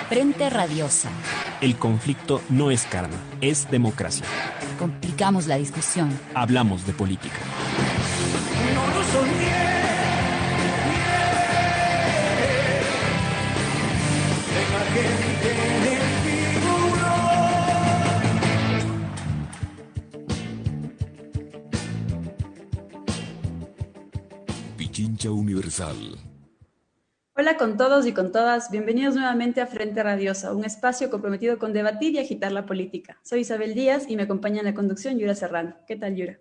Frente Radiosa. El conflicto no es karma, es democracia. Complicamos la discusión. Hablamos de política. No lo soñé. Deja que quede el tiburón. Pichincha Universal. Hola con todos y con todas, bienvenidos nuevamente a Frente Radiosa, un espacio comprometido con debatir y agitar la política. Soy Isabel Díaz y me acompaña en la conducción Yura Serrano. ¿Qué tal, Yura?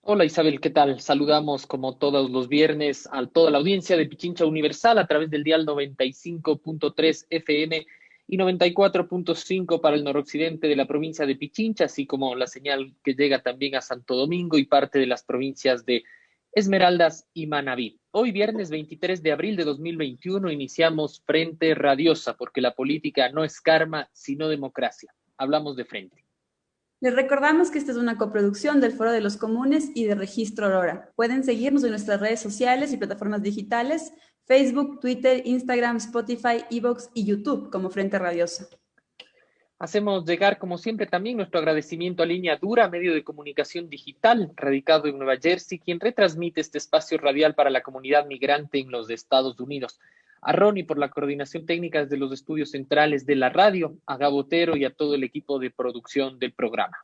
Hola Isabel, ¿qué tal? Saludamos como todos los viernes a toda la audiencia de Pichincha Universal a través del dial 95.3 FM y 94.5 para el noroccidente de la provincia de Pichincha, así como la señal que llega también a Santo Domingo y parte de las provincias de Esmeraldas y Manabí. Hoy, viernes 23 de abril de 2021, iniciamos Frente Radiosa, porque la política no es karma, sino democracia. Hablamos de frente. Les recordamos que esta es una coproducción del Foro de los Comunes y de Registro Aurora. Pueden seguirnos en nuestras redes sociales y plataformas digitales, Facebook, Twitter, Instagram, Spotify, iVoox y YouTube como Frente Radiosa. Hacemos llegar, como siempre, también nuestro agradecimiento a Línea Dura, medio de comunicación digital, radicado en Nueva Jersey, quien retransmite este espacio radial para la comunidad migrante en los Estados Unidos. A Ronnie por la coordinación técnica desde los estudios centrales de la radio, a Gabotero y a todo el equipo de producción del programa.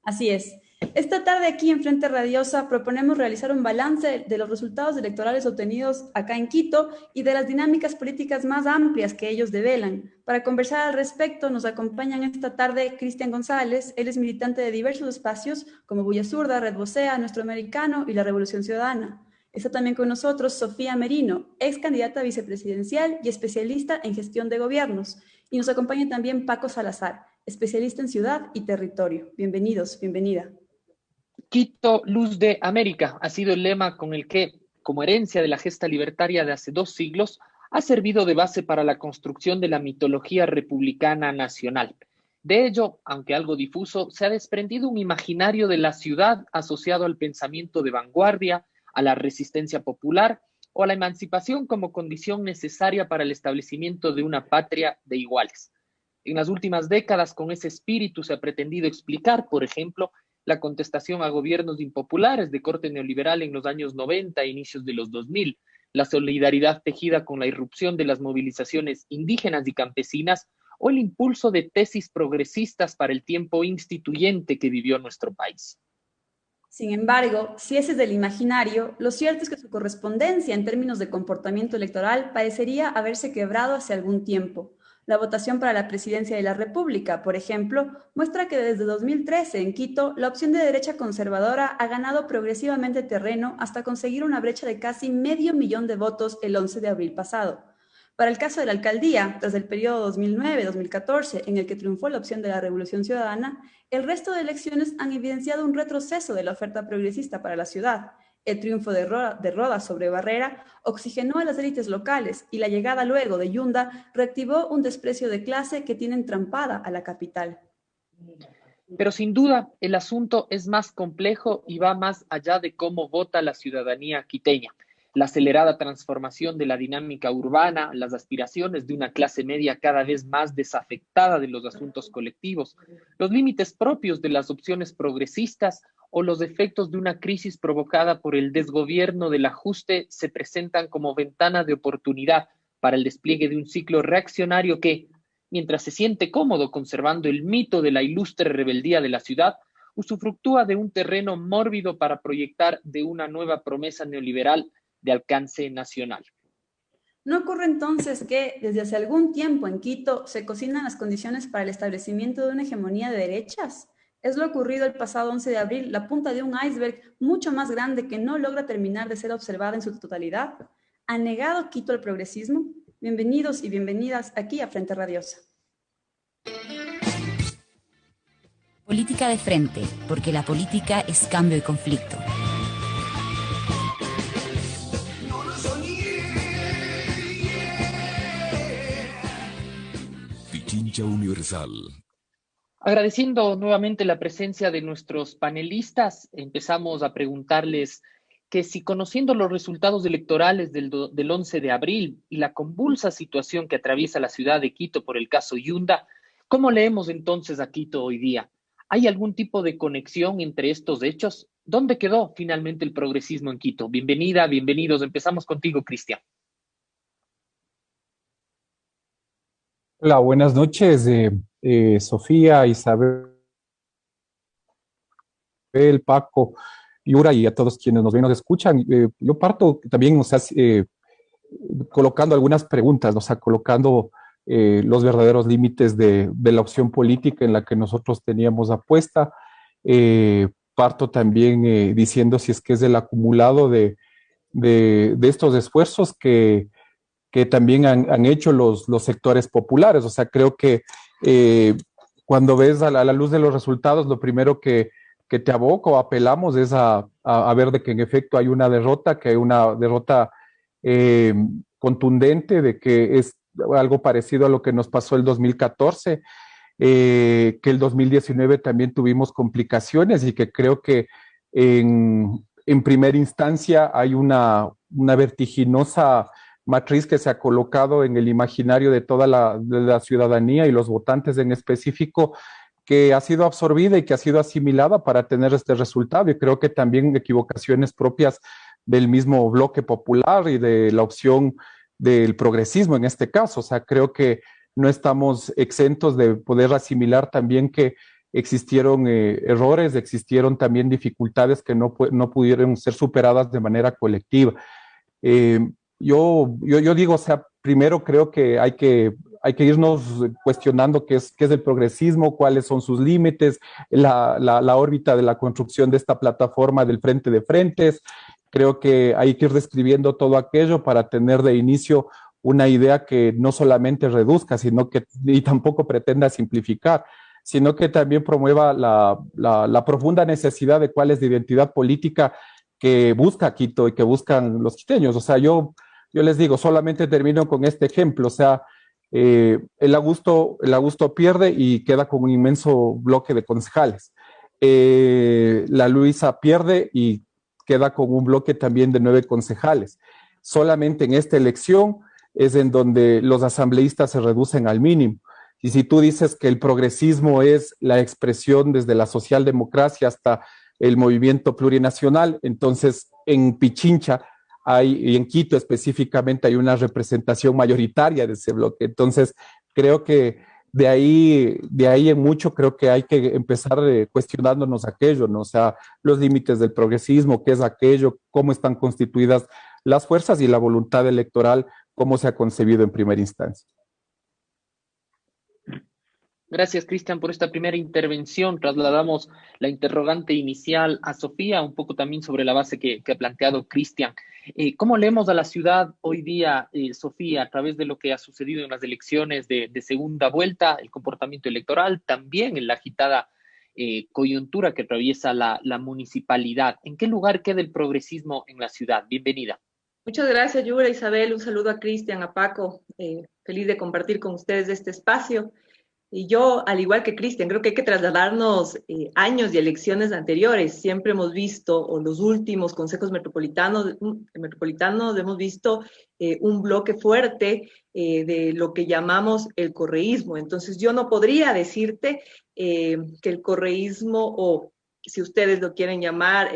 Así es. Esta tarde aquí en Frente Radiosa proponemos realizar un balance de los resultados electorales obtenidos acá en Quito y de las dinámicas políticas más amplias que ellos develan. Para conversar al respecto nos acompañan esta tarde Cristian González. Él es militante de diversos espacios como Bulla Zurda, Red Vocea, Nuestro Americano y la Revolución Ciudadana. Está también con nosotros Sofía Merino, ex candidata vicepresidencial y especialista en gestión de gobiernos. Y nos acompaña también Paco Salazar, especialista en ciudad y territorio. Bienvenidos, bienvenida. Quito, luz de América, ha sido el lema con el que, como herencia de la gesta libertaria de hace 2 siglos, ha servido de base para la construcción de la mitología republicana nacional. De ello, aunque algo difuso, se ha desprendido un imaginario de la ciudad asociado al pensamiento de vanguardia, a la resistencia popular o a la emancipación como condición necesaria para el establecimiento de una patria de iguales. En las últimas décadas, con ese espíritu se ha pretendido explicar, por ejemplo, la contestación a gobiernos impopulares de corte neoliberal en los años 90 e inicios de los 2000, la solidaridad tejida con la irrupción de las movilizaciones indígenas y campesinas o el impulso de tesis progresistas para el tiempo instituyente que vivió nuestro país. Sin embargo, si ese es el imaginario, lo cierto es que su correspondencia en términos de comportamiento electoral parecería haberse quebrado hace algún tiempo. La votación para la presidencia de la República, por ejemplo, muestra que desde 2013 en Quito, la opción de derecha conservadora ha ganado progresivamente terreno hasta conseguir una brecha de casi 500,000 de votos el 11 de abril pasado. Para el caso de la alcaldía, tras el periodo 2009-2014, en el que triunfó la opción de la Revolución Ciudadana, el resto de elecciones han evidenciado un retroceso de la oferta progresista para la ciudad. El triunfo de Rodas sobre Barrera oxigenó a las élites locales y la llegada luego de Yunda reactivó un desprecio de clase que tiene entrampada a la capital. Pero sin duda, el asunto es más complejo y va más allá de cómo vota la ciudadanía quiteña. La acelerada transformación de la dinámica urbana, las aspiraciones de una clase media cada vez más desafectada de los asuntos colectivos, los límites propios de las opciones progresistas o los efectos de una crisis provocada por el desgobierno del ajuste se presentan como ventana de oportunidad para el despliegue de un ciclo reaccionario que, mientras se siente cómodo conservando el mito de la ilustre rebeldía de la ciudad, usufructúa de un terreno mórbido para proyectar de una nueva promesa neoliberal de alcance nacional. ¿No ocurre entonces que desde hace algún tiempo en Quito se cocinan las condiciones para el establecimiento de una hegemonía de derechas? Es lo ocurrido el pasado 11 de abril, la punta de un iceberg mucho más grande que no logra terminar de ser observada en su totalidad. ¿Ha negado Quito el progresismo? Bienvenidos y bienvenidas aquí a Frente Radiosa. Política de frente, porque la política es cambio y conflicto. Pichincha Universal. Agradeciendo nuevamente la presencia de nuestros panelistas, empezamos a preguntarles que si conociendo los resultados electorales del 11 de abril y la convulsa situación que atraviesa la ciudad de Quito por el caso Yunda, ¿cómo leemos entonces a Quito hoy día? ¿Hay algún tipo de conexión entre estos hechos? ¿Dónde quedó finalmente el progresismo en Quito? Bienvenida, bienvenidos. Empezamos contigo, Cristian. Hola, buenas noches, Sofía, Isabel, Paco, Yura y a todos quienes nos ven y nos escuchan. Yo parto también, o sea, colocando algunas preguntas, o sea, colocando los verdaderos límites de la opción política en la que nosotros teníamos apuesta. Parto también diciendo si es que es el acumulado de estos esfuerzos que también han hecho los sectores populares. O sea, creo que cuando ves a la luz de los resultados, lo primero que te aboca o apelamos es a ver de que en efecto hay una derrota, que hay una derrota contundente, de que es algo parecido a lo que nos pasó el 2014, que el 2019 también tuvimos complicaciones y que creo que en primera instancia hay una vertiginosa matriz que se ha colocado en el imaginario de toda la ciudadanía y los votantes en específico, que ha sido absorbida y que ha sido asimilada para tener este resultado. Y creo que también equivocaciones propias del mismo bloque popular y de la opción del progresismo en este caso. O sea, creo que no estamos exentos de poder asimilar también que existieron errores, existieron también dificultades que no pudieron ser superadas de manera colectiva. Yo digo, o sea, primero creo que hay que irnos cuestionando qué es el progresismo, cuáles son sus límites, la órbita de la construcción de esta plataforma del frente de frentes. Creo que hay que ir describiendo todo aquello para tener de inicio una idea que no solamente reduzca, sino que y tampoco pretenda simplificar, sino que también promueva la profunda necesidad de cuál es la identidad política que busca Quito y que buscan los quiteños. O sea, yo les digo, solamente termino con este ejemplo. O sea, el Augusto pierde y queda con un inmenso bloque de concejales. La Luisa pierde y queda con un bloque también de 9 concejales. Solamente en esta elección es en donde los asambleístas se reducen al mínimo. Y si tú dices que el progresismo es la expresión desde la socialdemocracia hasta el movimiento plurinacional, entonces en Pichincha y en Quito específicamente hay una representación mayoritaria de ese bloque. Entonces creo que de ahí en mucho creo que hay que empezar cuestionándonos aquello, ¿no? O sea, los límites del progresismo, qué es aquello, cómo están constituidas las fuerzas y la voluntad electoral, cómo se ha concebido en primera instancia. Gracias, Cristian, por esta primera intervención. Trasladamos la interrogante inicial a Sofía, un poco también sobre la base que ha planteado Cristian. ¿Cómo leemos a la ciudad hoy día, Sofía, a través de lo que ha sucedido en las elecciones de segunda vuelta, el comportamiento electoral, también en la agitada coyuntura que atraviesa la municipalidad? ¿En qué lugar queda el progresismo en la ciudad? Bienvenida. Muchas gracias, Yura, Isabel. Un saludo a Cristian, a Paco. Feliz de compartir con ustedes este espacio. Y yo, al igual que Cristian, creo que hay que trasladarnos años y elecciones anteriores. Siempre hemos visto, o los últimos consejos metropolitanos hemos visto un bloque fuerte de lo que llamamos el correísmo. Entonces, yo no podría decirte que el correísmo, o si ustedes lo quieren llamar,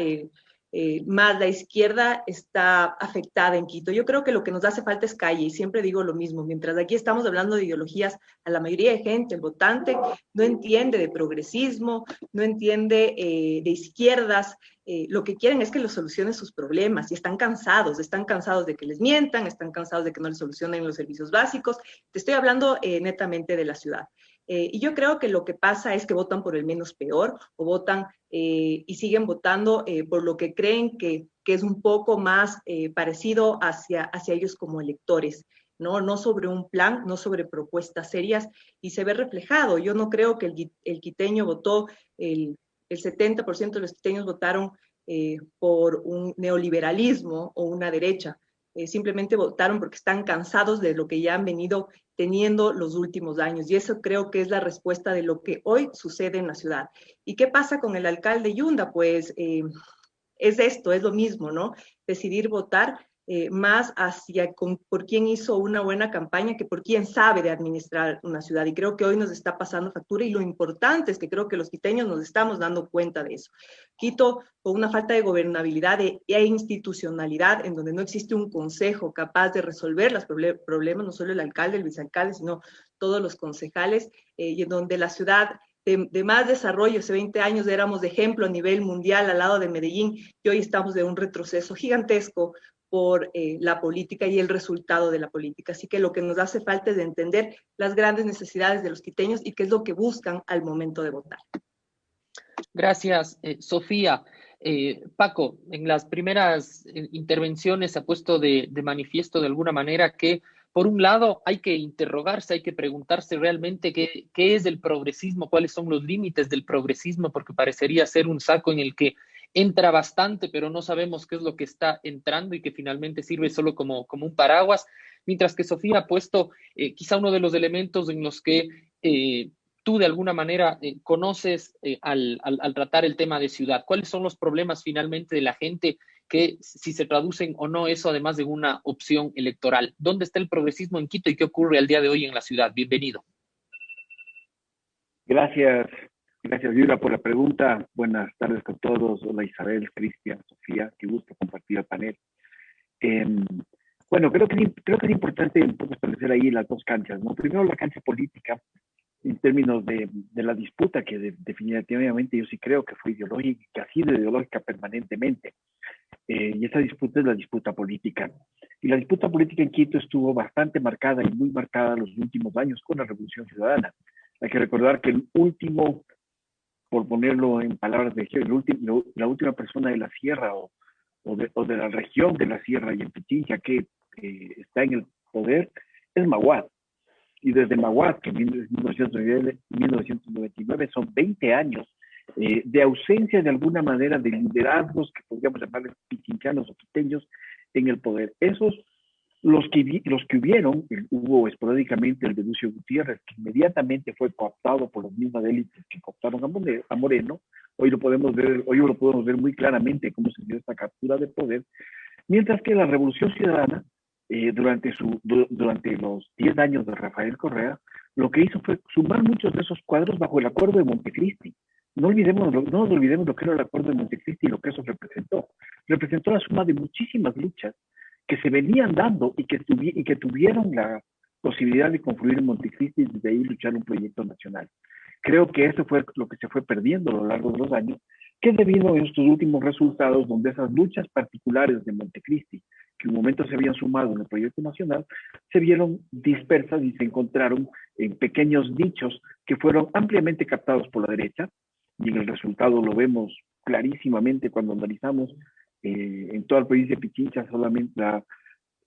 más la izquierda está afectada en Quito. Yo creo que lo que nos hace falta es calle, y siempre digo lo mismo. Mientras aquí estamos hablando de ideologías, a la mayoría de gente, el votante, no entiende de progresismo, no entiende de izquierdas. Lo que quieren es que les solucionen sus problemas y están cansados de que les mientan, están cansados de que no les solucionen los servicios básicos. Te estoy hablando netamente de la ciudad. Y yo creo que lo que pasa es que votan por el menos peor, o votan y siguen votando por lo que creen que es un poco más parecido hacia ellos como electores, no sobre un plan, no sobre propuestas serias, y se ve reflejado. Yo no creo que el quiteño votó, el 70% de los quiteños votaron por un neoliberalismo o una derecha. Simplemente votaron porque están cansados de lo que ya han venido teniendo los últimos años, y eso creo que es la respuesta de lo que hoy sucede en la ciudad. ¿Y qué pasa con el alcalde Yunda? Pues es esto, es lo mismo, ¿no? Decidir votar más por quién hizo una buena campaña que por quién sabe de administrar una ciudad. Y creo que hoy nos está pasando factura y lo importante es que creo que los quiteños nos estamos dando cuenta de eso. Quito, con una falta de gobernabilidad e institucionalidad, en donde no existe un consejo capaz de resolver los problemas, no solo el alcalde, el vicealcalde, sino todos los concejales, y en donde la ciudad de más desarrollo, hace 20 años éramos de ejemplo a nivel mundial al lado de Medellín, y hoy estamos de un retroceso gigantesco por la política y el resultado de la política. Así que lo que nos hace falta es de entender las grandes necesidades de los quiteños y qué es lo que buscan al momento de votar. Gracias, Sofía. Paco, en las primeras intervenciones se ha puesto de manifiesto de alguna manera que, por un lado, hay que interrogarse, hay que preguntarse realmente qué es el progresismo, cuáles son los límites del progresismo, porque parecería ser un saco en el que entra bastante, pero no sabemos qué es lo que está entrando y que finalmente sirve solo como un paraguas, mientras que Sofía ha puesto quizá uno de los elementos en los que tú de alguna manera conoces al tratar el tema de ciudad. ¿Cuáles son los problemas finalmente de la gente que si se traducen o no eso además de una opción electoral? ¿Dónde está el progresismo en Quito y qué ocurre al día de hoy en la ciudad? Bienvenido. Gracias, Yura, por la pregunta. Buenas tardes con todos. Hola Isabel, Cristian, Sofía, qué gusto compartir el panel. Bueno, creo que es importante un poco establecer ahí las dos canchas, ¿no? Primero la cancha política, en términos de la disputa, que definitivamente yo sí creo que fue ideológica, que ha sido ideológica permanentemente. Y esa disputa es la disputa política. Y la disputa política en Quito estuvo bastante marcada y muy marcada los últimos años con la Revolución Ciudadana. Hay que recordar que el último, por ponerlo en palabras de la última persona de la sierra o de la región de la sierra y en Pichincha que está en el poder es Maguad. Y desde Maguad, que en 1999 son 20 años de ausencia de alguna manera de liderazgos que podríamos llamarles pichinchanos o quiteños en el poder. Esos, los que hubieron, hubo esporádicamente el de Lucio Gutiérrez, que inmediatamente fue cooptado por las mismas élites que cooptaron a Moreno. Hoy lo podemos ver muy claramente cómo se dio esta captura de poder, mientras que la Revolución Ciudadana, durante los 10 años de Rafael Correa, lo que hizo fue sumar muchos de esos cuadros bajo el acuerdo de Montecristi. No nos olvidemos lo que era el acuerdo de Montecristi y lo que eso representó. Representó la suma de muchísimas luchas que se venían dando y que tuvieron la posibilidad de confluir en Montecristi y desde ahí luchar un proyecto nacional. Creo que eso fue lo que se fue perdiendo a lo largo de los años, que debido a estos últimos resultados, donde esas luchas particulares de Montecristi, que en un momento se habían sumado en el proyecto nacional, se vieron dispersas y se encontraron en pequeños nichos que fueron ampliamente captados por la derecha, y en el resultado lo vemos clarísimamente cuando analizamos en todo el país de Pichincha solamente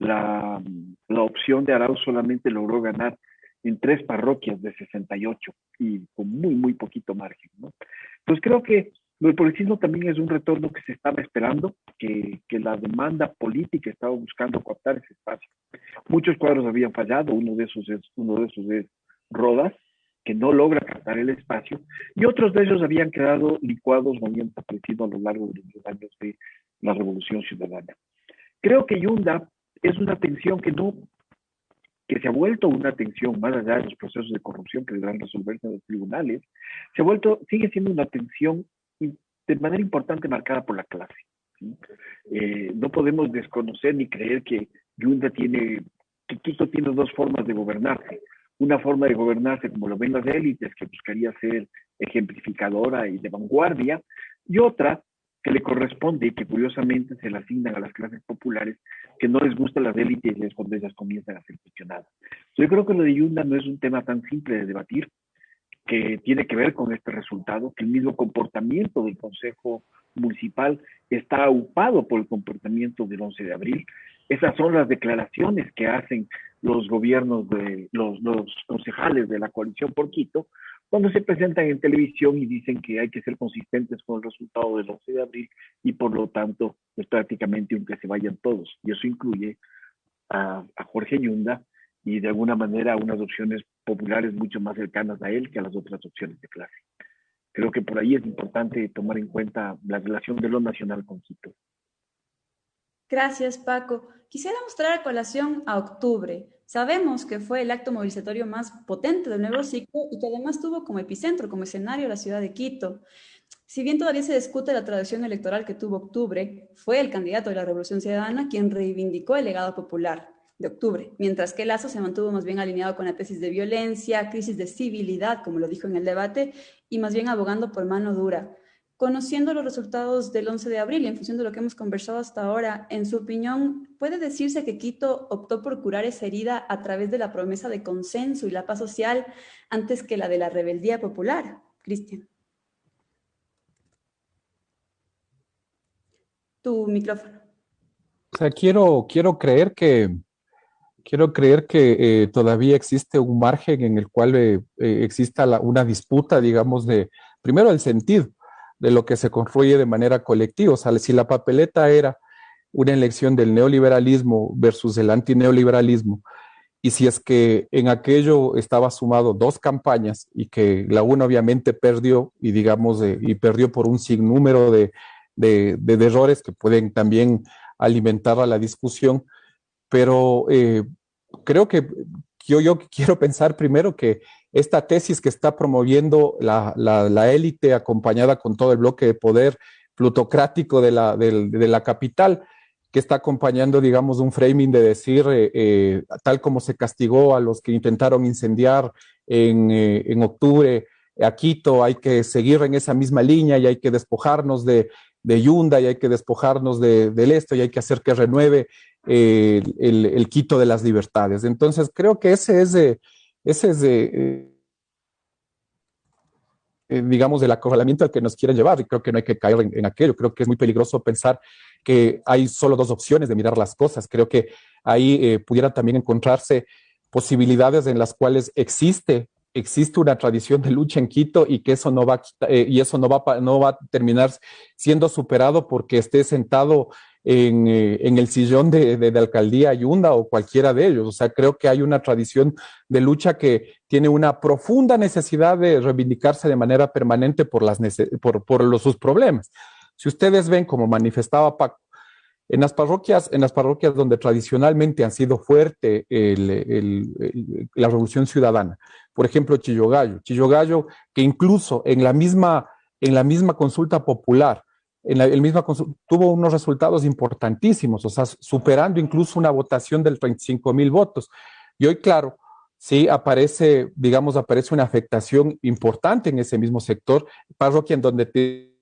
la opción de Arauz solamente logró ganar en 3 parroquias de 68 y con muy, muy poquito margen, ¿no? Entonces creo que el progresismo también es un retorno que se estaba esperando, que la demanda política estaba buscando cooptar ese espacio. Muchos cuadros habían fallado, uno de esos es Rodas, que no logra captar el espacio, y otros de ellos habían quedado licuados o habían desaparecido a lo largo de los años de la Revolución Ciudadana. Creo que Yunda es una tensión que se ha vuelto una tensión más allá de los procesos de corrupción que deberán resolverse en los tribunales, sigue siendo una tensión de manera importante marcada por la clase. ¿Sí? No podemos desconocer ni creer que Quito tiene 2 formas de gobernarse. Una forma de gobernarse como lo ven las élites, que buscaría ser ejemplificadora y de vanguardia, y otra que le corresponde y que curiosamente se le asignan a las clases populares, que no les gustan las élites y es cuando ellas comienzan a ser cuestionadas. Yo creo que lo de Yunda no es un tema tan simple de debatir, que tiene que ver con este resultado, que el mismo comportamiento del Consejo Municipal está aupado por el comportamiento del 11 de abril. Esas son las declaraciones que hacen los gobiernos los concejales de la coalición por Quito, cuando se presentan en televisión y dicen que hay que ser consistentes con el resultado del 11 de abril y por lo tanto es prácticamente un que se vayan todos. Y eso incluye a Jorge Yunda y de alguna manera a unas opciones populares mucho más cercanas a él que a las otras opciones de clase. Creo que por ahí es importante tomar en cuenta la relación de lo nacional con Quito. Gracias, Paco. Quisiera mostrar a colación a octubre. Sabemos que fue el acto movilizatorio más potente del nuevo ciclo y que además tuvo como epicentro, como escenario, la ciudad de Quito. Si bien todavía se discute la tradición electoral que tuvo octubre, fue el candidato de la Revolución Ciudadana quien reivindicó el legado popular de octubre, mientras que Lazo se mantuvo más bien alineado con la tesis de violencia, crisis de civilidad, como lo dijo en el debate, y más bien abogando por mano dura. Conociendo los resultados del 11 de abril y en función de lo que hemos conversado hasta ahora, en su opinión, ¿puede decirse que Quito optó por curar esa herida a través de la promesa de consenso y la paz social antes que la de la rebeldía popular? Cristian. Tu micrófono. O sea, quiero creer que todavía existe un margen en el cual exista una disputa, digamos, de, primero, el sentido de lo que se construye de manera colectiva. O sea, si la papeleta era una elección del neoliberalismo versus el antineoliberalismo, y si es que en aquello estaba sumado dos campañas y que la una obviamente perdió, y digamos, y perdió por un sinnúmero de errores que pueden también alimentar a la discusión, pero creo que yo quiero pensar primero que esta tesis que está promoviendo la élite acompañada con todo el bloque de poder plutocrático de la capital, que está acompañando, digamos, un framing de decir, tal como se castigó a los que intentaron incendiar en octubre a Quito, hay que seguir en esa misma línea y hay que despojarnos de Yunda y hay que despojarnos del esto y hay que hacer que renueve el Quito de las libertades. Entonces, creo que ese es digamos, del acorralamiento al que nos quieren llevar, y creo que no hay que caer en aquello. Creo que es muy peligroso pensar que hay solo dos opciones de mirar las cosas. Creo que ahí pudiera también encontrarse posibilidades en las cuales existe una tradición de lucha en Quito y que eso no va y eso no va a terminar siendo superado porque esté sentado en el sillón de alcaldía Yunda o cualquiera de ellos. O sea, creo que hay una tradición de lucha que tiene una profunda necesidad de reivindicarse de manera permanente por sus problemas. Si ustedes ven, como manifestaba Paco, en las parroquias donde tradicionalmente han sido fuerte la revolución ciudadana, por ejemplo, Chillogallo, que incluso en la misma consulta popular, tuvo unos resultados importantísimos, o sea, superando incluso una votación del 35,000 votos. Y hoy, claro, sí aparece una afectación importante en ese mismo sector, parroquia en donde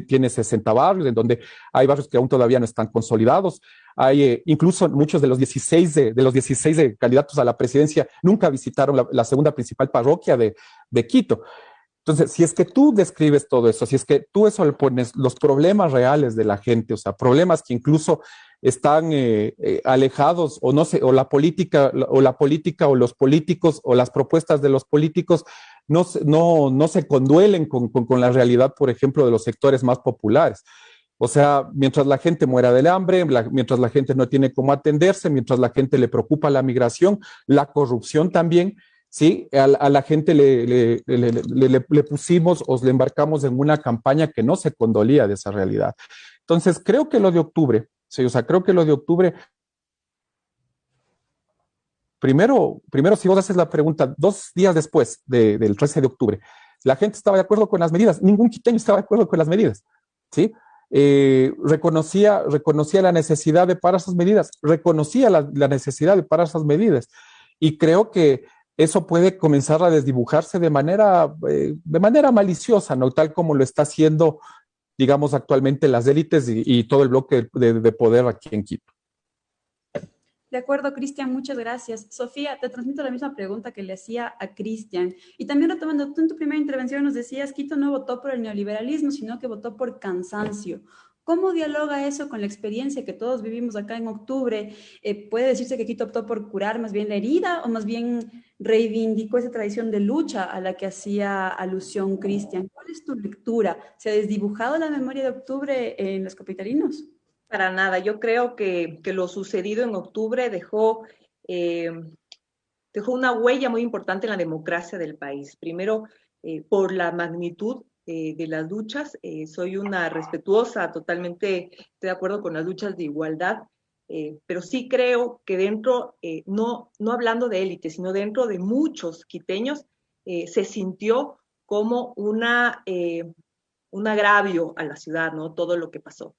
tiene 60 barrios, en donde hay barrios que aún todavía no están consolidados. Hay incluso muchos de los 16 candidatos a la presidencia nunca visitaron la segunda principal parroquia de Quito. Entonces, si es que tú describes todo eso, si es que tú eso le pones los problemas reales de la gente, o sea, problemas que incluso están alejados o no sé, o la política o los políticos o las propuestas de los políticos no se conduelen con la realidad, por ejemplo, de los sectores más populares. O sea, mientras la gente muera del hambre, mientras la gente no tiene cómo atenderse, mientras la gente le preocupa la migración, la corrupción también, sí, a la gente le pusimos o le embarcamos en una campaña que no se condolía de esa realidad. Entonces, creo que lo de octubre, sí, o sea, creo que lo de octubre, primero si vos haces la pregunta 2 días después del 13 de octubre, la gente estaba de acuerdo con las medidas, ningún quiteño estaba de acuerdo con las medidas, ¿sí? Reconocía la necesidad de parar esas medidas, y creo que eso puede comenzar a desdibujarse de manera maliciosa, ¿no? Tal como lo está haciendo, digamos, actualmente las élites y todo el bloque de poder aquí en Quito. De acuerdo, Cristian, muchas gracias. Sofía, te transmito la misma pregunta que le hacía a Cristian. Y también retomando, tú en tu primera intervención nos decías, Quito no votó por el neoliberalismo, sino que votó por cansancio. ¿Cómo dialoga eso con la experiencia que todos vivimos acá en octubre? ¿Puede decirse que Quito optó por curar más bien la herida o más bien reivindicó esa tradición de lucha a la que hacía alusión Cristian? ¿Cuál es tu lectura? ¿Se ha desdibujado la memoria de octubre en los capitalinos? Para nada, yo creo que lo sucedido en octubre dejó una huella muy importante en la democracia del país. Primero, por la magnitud de las luchas. Soy una respetuosa, totalmente estoy de acuerdo con las luchas de igualdad, pero sí creo que dentro, no hablando de élite, sino dentro de muchos quiteños, se sintió como un agravio a la ciudad, ¿no? Todo lo que pasó.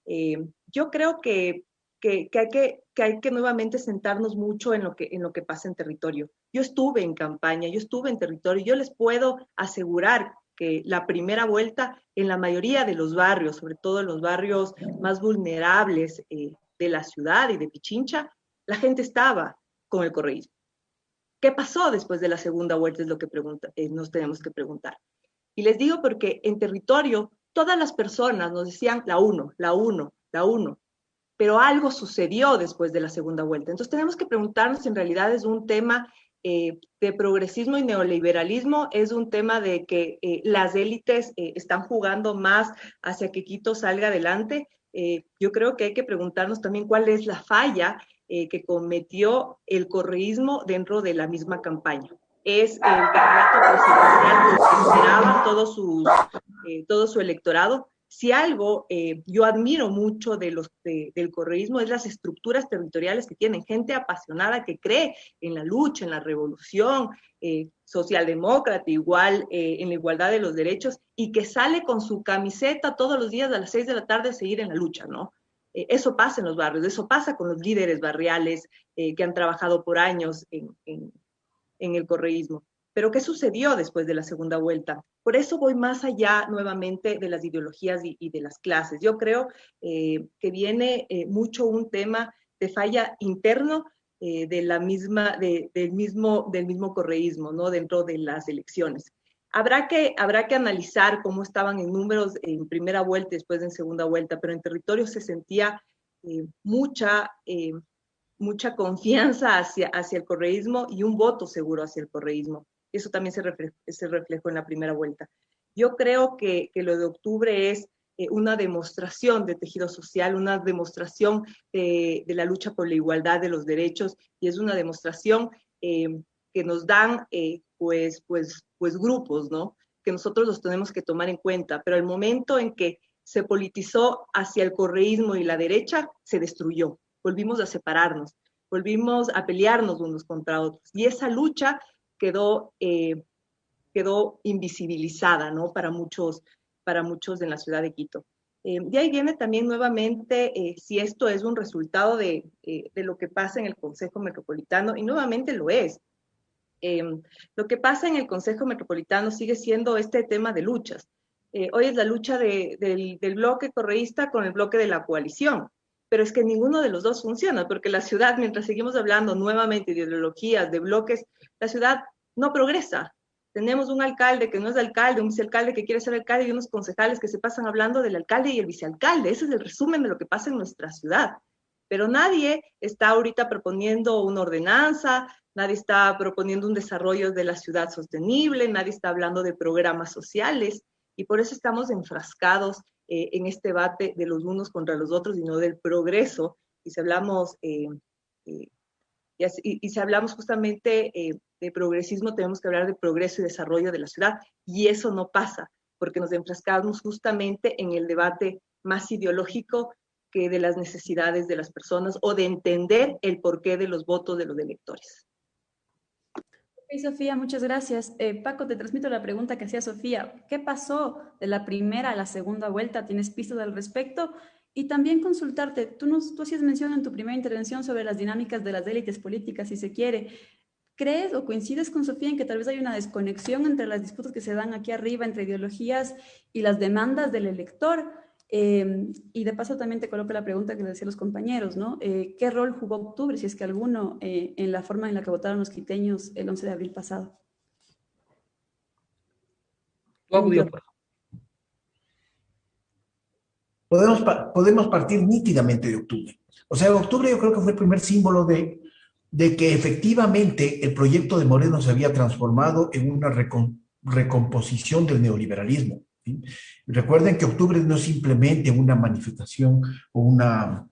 Yo creo que hay que nuevamente sentarnos mucho en lo que pasa en territorio. Yo estuve en campaña, yo estuve en territorio, yo les puedo asegurar que la primera vuelta en la mayoría de los barrios, sobre todo en los barrios más vulnerables de la ciudad y de Pichincha, la gente estaba con el correísmo. ¿Qué pasó después de la segunda vuelta? Es lo que nos tenemos que preguntar. Y les digo porque en territorio todas las personas nos decían la uno, pero algo sucedió después de la segunda vuelta. Entonces tenemos que preguntarnos si en realidad es un tema de progresismo y neoliberalismo, es un tema de que las élites están jugando más hacia que Quito salga adelante. Yo creo que hay que preguntarnos también cuál es la falla que cometió el correísmo dentro de la misma campaña. Es el candidato presidencial que esperaba todo su electorado. Si algo yo admiro mucho del correísmo es las estructuras territoriales que tienen, gente apasionada que cree en la lucha, en la revolución, socialdemócrata, igual en la igualdad de los derechos, y que sale con su camiseta todos los días a las 6 de la tarde a seguir en la lucha, ¿no? Eso pasa en los barrios, eso pasa con los líderes barriales que han trabajado por años en el correísmo. Pero ¿qué sucedió después de la segunda vuelta? Por eso voy más allá nuevamente de las ideologías y de las clases. Yo creo que viene mucho un tema de falla interno del mismo correísmo, ¿no? Dentro de las elecciones. Habrá que analizar cómo estaban en números en primera vuelta y después en segunda vuelta, pero en territorio se sentía mucha confianza hacia el correísmo y un voto seguro hacia el correísmo. Eso también se reflejó en la primera vuelta. Yo creo que lo de octubre es una demostración de tejido social, una demostración de la lucha por la igualdad de los derechos, y es una demostración que nos dan pues grupos, ¿no? Que nosotros los tenemos que tomar en cuenta, pero el momento en que se politizó hacia el correísmo y la derecha, se destruyó. Volvimos a separarnos, volvimos a pelearnos unos contra otros, y esa lucha quedó invisibilizada, ¿no? Para muchos en la ciudad de Quito. De ahí viene también nuevamente si esto es un resultado de lo que pasa en el Consejo Metropolitano, y nuevamente lo es. Lo que pasa en el Consejo Metropolitano sigue siendo este tema de luchas. Hoy es la lucha del bloque correísta con el bloque de la coalición, pero es que ninguno de los dos funciona, porque la ciudad, mientras seguimos hablando nuevamente de ideologías, de bloques, la ciudad no progresa. Tenemos un alcalde que no es alcalde, un vicealcalde que quiere ser alcalde, y unos concejales que se pasan hablando del alcalde y el vicealcalde. Ese es el resumen de lo que pasa en nuestra ciudad. Pero nadie está ahorita proponiendo una ordenanza, nadie está proponiendo un desarrollo de la ciudad sostenible, nadie está hablando de programas sociales, y por eso estamos enfrascados en este debate de los unos contra los otros y no del progreso. Y si hablamos, si hablamos justamente de progresismo, tenemos que hablar de progreso y desarrollo de la ciudad, y eso no pasa, porque nos enfrascamos justamente en el debate más ideológico que de las necesidades de las personas o de entender el porqué de los votos de los electores. Ok, Sofía, muchas gracias. Paco, te transmito la pregunta que hacía Sofía. ¿Qué pasó de la primera a la segunda vuelta? ¿Tienes pistas al respecto? Y también consultarte, tú hacías mención en tu primera intervención sobre las dinámicas de las élites políticas, si se quiere. ¿Crees o coincides con Sofía en que tal vez hay una desconexión entre las disputas que se dan aquí arriba, entre ideologías y las demandas del elector? Y de paso también te coloco la pregunta que le decía a los compañeros, ¿no? ¿Qué rol jugó octubre, si es que alguno, en la forma en la que votaron los quiteños el 11 de abril pasado? Podemos partir nítidamente de octubre. O sea, octubre yo creo que fue el primer símbolo de que efectivamente el proyecto de Moreno se había transformado en una recomposición del neoliberalismo. ¿Sí? Recuerden que octubre no es simplemente una manifestación o una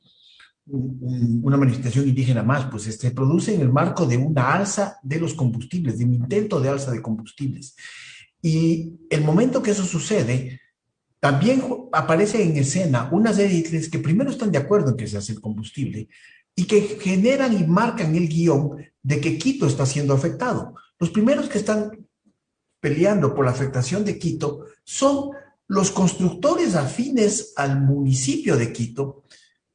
manifestación indígena más, pues se produce en el marco de una alza de los combustibles, de un intento de alza de combustibles. Y el momento que eso sucede, también aparece en escena unas élites que primero están de acuerdo en que se hace el combustible y que generan y marcan el guión de que Quito está siendo afectado. Los primeros que están peleando por la afectación de Quito son los constructores afines al municipio de Quito,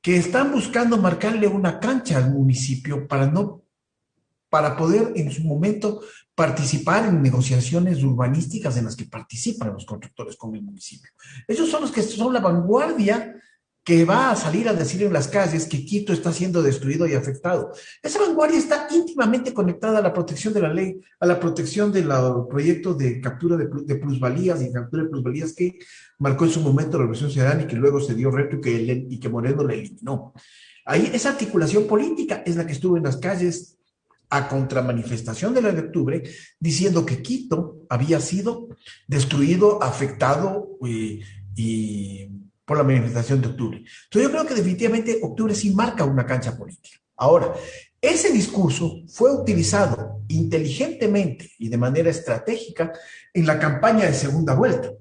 que están buscando marcarle una cancha al municipio para poder en su momento participar en negociaciones urbanísticas en las que participan los constructores con el municipio. Ellos son los que son la vanguardia que va a salir a decir en las calles que Quito está siendo destruido y afectado. Esa vanguardia está íntimamente conectada a la protección de la ley, a la protección del proyecto de captura de plusvalías y captura de plusvalías que marcó en su momento la Revolución Ciudadana y que luego se dio reto y que Moreno le eliminó. Ahí esa articulación política es la que estuvo en las calles a contramanifestación del 9 de octubre, diciendo que Quito había sido destruido, afectado y por la manifestación de octubre. Entonces yo creo que definitivamente octubre sí marca una cancha política. Ahora, ese discurso fue utilizado inteligentemente y de manera estratégica en la campaña de segunda vuelta.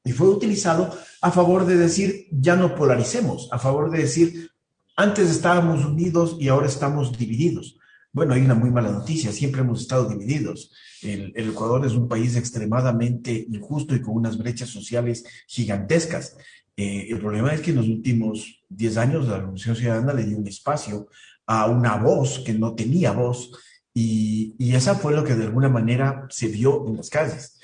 Y fue utilizado a favor de decir, ya no polaricemos, a favor de decir, antes estábamos unidos y ahora estamos divididos. Bueno, hay una muy mala noticia, siempre hemos estado divididos. El Ecuador es un país extremadamente injusto y con unas brechas sociales gigantescas. El problema es que en los últimos 10 años la Revolución Ciudadana le dio un espacio a una voz que no tenía voz y esa fue lo que de alguna manera se vio en las calles.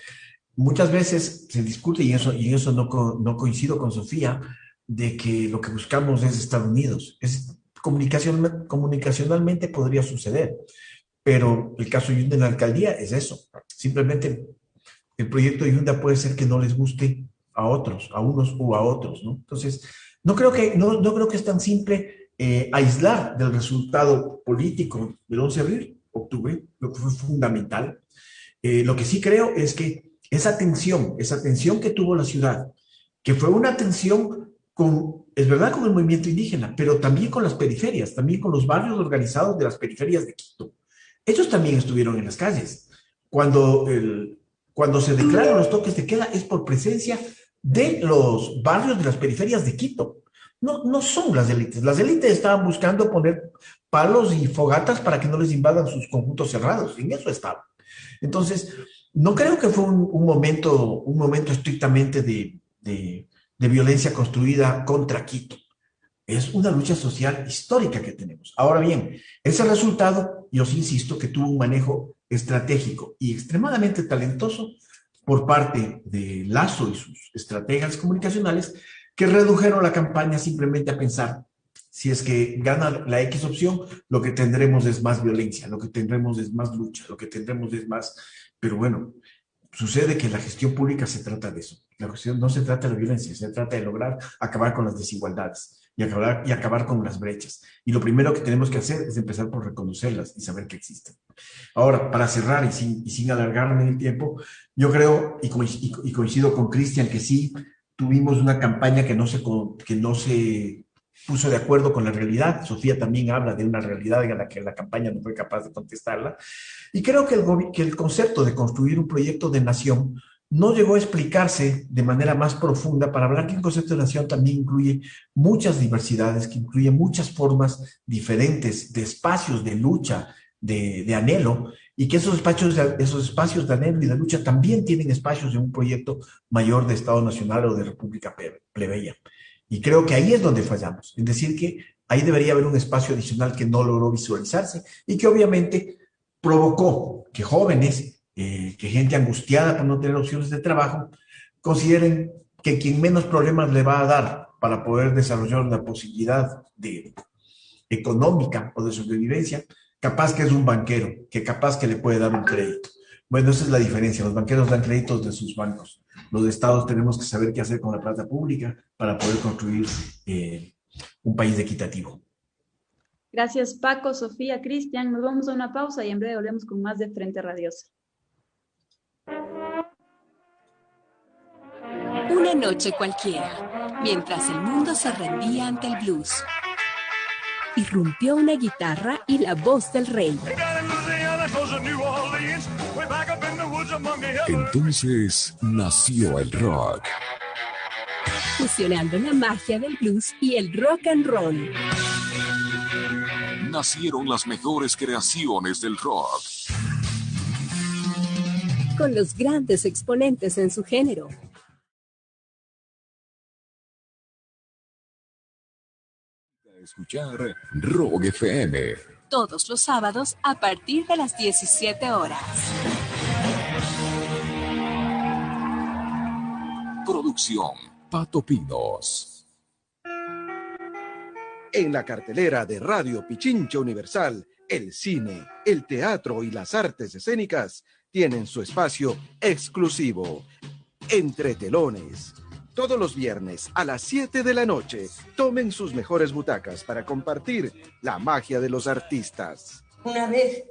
Muchas veces se discute, y eso no coincido con Sofía, de que lo que buscamos es estar unidos. Comunicacionalmente podría suceder, pero el caso Yunda en la alcaldía es eso. Simplemente el proyecto Yunda puede ser que no les guste a otros, a unos o a otros, ¿no? Entonces, no creo que es tan simple aislar del resultado político del 11 de octubre, lo que fue fundamental. Lo que sí creo es que esa tensión que tuvo la ciudad, que fue una tensión es verdad con el movimiento indígena, pero también con las periferias, también con los barrios organizados de las periferias de Quito. Ellos también estuvieron en las calles. Cuando se declaran los toques de queda es por presencia de los barrios de las periferias de Quito. No son las élites. Las élites estaban buscando poner palos y fogatas para que no les invadan sus conjuntos cerrados. En eso estaban. Entonces, no creo que fue un momento estrictamente de violencia construida contra Quito. Es una lucha social histórica que tenemos. Ahora bien, ese resultado, yo sí insisto, que tuvo un manejo estratégico y extremadamente talentoso por parte de Lasso y sus estrategas comunicacionales que redujeron la campaña simplemente a pensar, si es que gana la X opción, lo que tendremos es más violencia, lo que tendremos es más lucha, lo que tendremos es más... Pero bueno, sucede que la gestión pública se trata de eso. La cuestión no se trata de la violencia, se trata de lograr acabar con las desigualdades y acabar con las brechas. Y lo primero que tenemos que hacer es empezar por reconocerlas y saber que existen. Ahora, para cerrar y sin alargarme en el tiempo, yo creo y coincido con Cristian que sí tuvimos una campaña que no se puso de acuerdo con la realidad. Sofía también habla de una realidad en la que la campaña no fue capaz de contestarla. Y creo que el concepto de construir un proyecto de nación no llegó a explicarse de manera más profunda para hablar que un concepto de nación también incluye muchas diversidades, que incluye muchas formas diferentes de espacios de lucha, de anhelo, y que esos espacios de anhelo y de lucha también tienen espacios en un proyecto mayor de Estado Nacional o de República Plebeya. Y creo que ahí es donde fallamos, en decir que ahí debería haber un espacio adicional que no logró visualizarse y que obviamente provocó que jóvenes, que gente angustiada por no tener opciones de trabajo, consideren que quien menos problemas le va a dar para poder desarrollar una posibilidad económica o de sobrevivencia, capaz que es un banquero, que capaz que le puede dar un crédito. Bueno, esa es la diferencia. Los banqueros dan créditos de sus bancos. Los estados tenemos que saber qué hacer con la plata pública para poder construir un país equitativo. Gracias, Paco, Sofía, Cristian. Nos vamos a una pausa y en breve volvemos con más de Frente Radiosa. Una noche cualquiera, mientras el mundo se rendía ante el blues. irrumpió una guitarra y la voz del rey. Entonces nació el rock. Fusionando la magia del blues y el rock and roll. Nacieron las mejores creaciones del rock. Con los grandes exponentes en su género. Escuchar Rock FM. Todos los sábados a partir de las 17 horas. Producción Pato Pinos. En la cartelera de Radio Pichincha Universal, el cine, el teatro y las artes escénicas tienen su espacio exclusivo. Entre Telones. Todos los viernes a las 7 de la noche, tomen sus mejores butacas para compartir la magia de los artistas. Una vez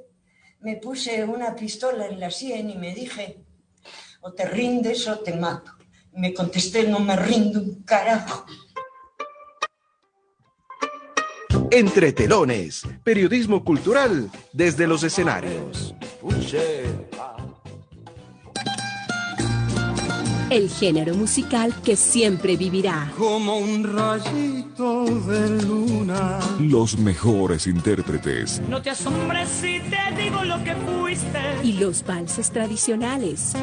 me puse una pistola en la sien y me dije, o te rindes o te mato. Me contesté, no me rindo un carajo. Entre Telones, periodismo cultural desde los escenarios. El género musical que siempre vivirá. Como un rayito de luna. Los mejores intérpretes. No te asombres si te digo lo que fuiste. Y los valses tradicionales.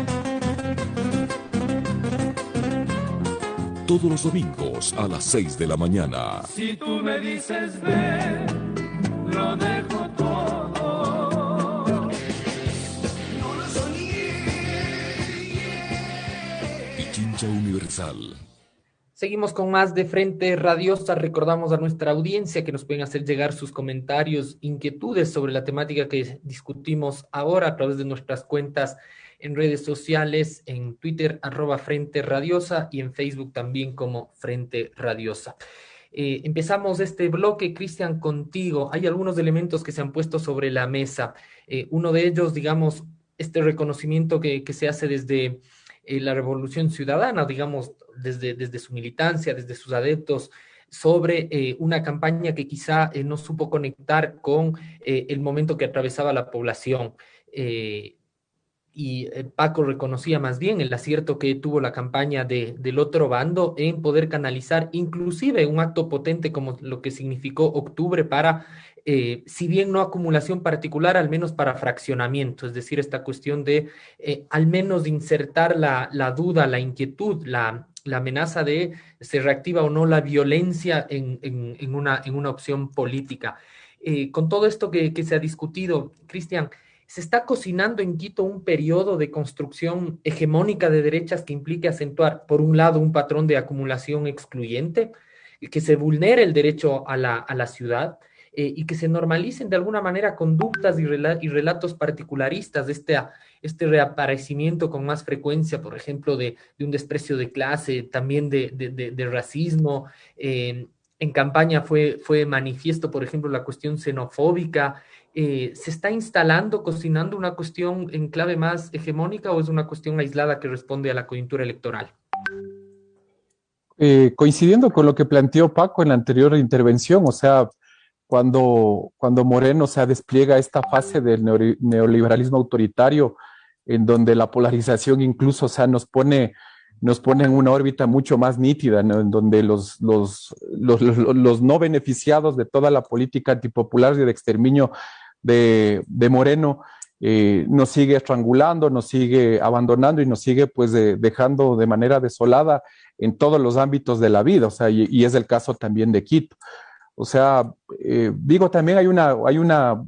Todos los domingos a las 6 de la mañana. Si tú me dices ven, lo dejo todo. No lo soñé. Pichincha Universal. Seguimos con más de Frente Radiosa. Recordamos a nuestra audiencia que nos pueden hacer llegar sus comentarios, inquietudes sobre la temática que discutimos ahora a través de nuestras cuentas en redes sociales, en Twitter, @Frente Radiosa, y en Facebook también como Frente Radiosa. Empezamos este bloque, Cristian, contigo. Hay algunos elementos que se han puesto sobre la mesa. Uno de ellos, digamos, este reconocimiento que se hace desde la Revolución Ciudadana, digamos, desde su militancia, desde sus adeptos, sobre una campaña que quizá no supo conectar con el momento que atravesaba la población. Y Paco reconocía más bien el acierto que tuvo la campaña del otro bando en poder canalizar inclusive un acto potente como lo que significó octubre para, si bien no acumulación particular, al menos para fraccionamiento, es decir, esta cuestión de al menos insertar la duda, la inquietud, la amenaza de se reactiva o no la violencia en una opción política. Con todo esto que se ha discutido, Cristian, ¿se está cocinando en Quito un periodo de construcción hegemónica de derechas que implique acentuar, por un lado, un patrón de acumulación excluyente, que se vulnere el derecho a la ciudad y que se normalicen de alguna manera conductas y relatos particularistas de este reaparecimiento con más frecuencia, por ejemplo, de un desprecio de clase, también de racismo? En campaña fue manifiesto, por ejemplo, la cuestión xenofóbica. ¿Se está instalando, cocinando una cuestión en clave más hegemónica o es una cuestión aislada que responde a la coyuntura electoral? Coincidiendo con lo que planteó Paco en la anterior intervención, o sea, cuando Moreno despliega esta fase del neoliberalismo autoritario, en donde la polarización incluso nos pone en una órbita mucho más nítida, ¿no? En donde los no beneficiados de toda la política antipopular y de exterminio de Moreno nos sigue estrangulando, nos sigue abandonando y nos sigue dejando de manera desolada en todos los ámbitos de la vida, o sea, y es el caso también de Quito. O sea, también hay una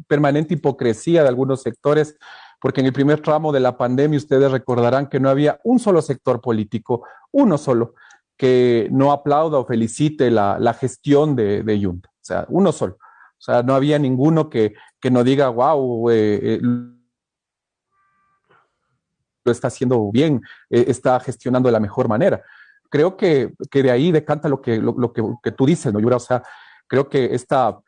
permanente hipocresía de algunos sectores, porque en el primer tramo de la pandemia ustedes recordarán que no había un solo sector político, uno solo, que no aplauda o felicite la gestión de Yunda. O sea, uno solo. O sea, no había ninguno que no diga, wow, lo está haciendo bien, está gestionando de la mejor manera. Creo que de ahí decanta lo que tú dices, ¿no, Yura? O sea, creo que esta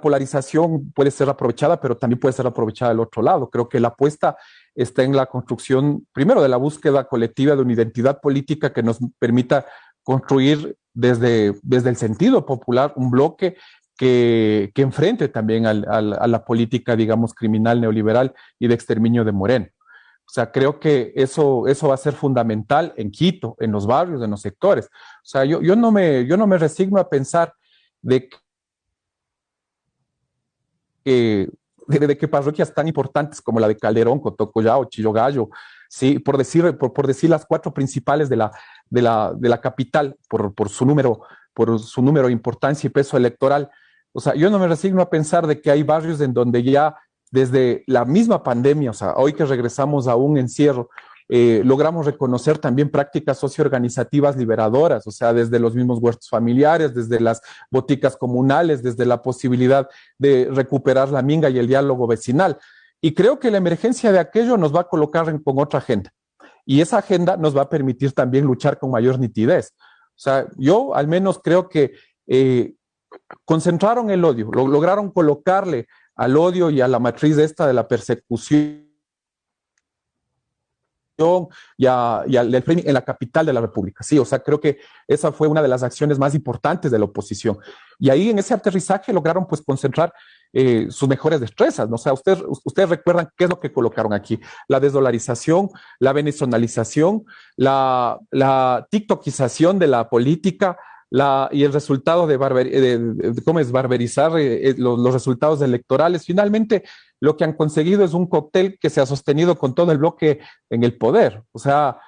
polarización puede ser aprovechada, pero también puede ser aprovechada del otro lado. Creo que la apuesta está en la construcción, primero, de la búsqueda colectiva de una identidad política que nos permita construir desde el sentido popular un bloque que enfrente también a la política, digamos, criminal neoliberal y de exterminio de Moreno. O sea, creo que eso va a ser fundamental en Quito, en los barrios, en los sectores. O sea, yo no me resigno a pensar de que parroquias tan importantes como la de Calderón, Cotocollao, Chillogallo, sí, por decir las 4 principales de la capital, por su número, importancia y peso electoral. O sea, yo no me resigno a pensar de que hay barrios en donde ya desde la misma pandemia, o sea, hoy que regresamos a un encierro, logramos reconocer también prácticas socioorganizativas liberadoras, o sea, desde los mismos huertos familiares, desde las boticas comunales, desde la posibilidad de recuperar la minga y el diálogo vecinal. Y creo que la emergencia de aquello nos va a colocar con otra agenda. Y esa agenda nos va a permitir también luchar con mayor nitidez. O sea, yo al menos creo que concentraron el odio, lograron colocarle al odio y a la matriz de la persecución en la capital de la República. Sí, o sea, creo que esa fue una de las acciones más importantes de la oposición. Y ahí en ese aterrizaje lograron pues concentrar sus mejores destrezas, ¿no? O sea, ustedes recuerdan qué es lo que colocaron aquí: la desdolarización, la venezolanización, la tiktokización de la política, y el resultado de barbarizar los resultados electorales. Finalmente, lo que han conseguido es un cóctel que se ha sostenido con todo el bloque en el poder. O sea,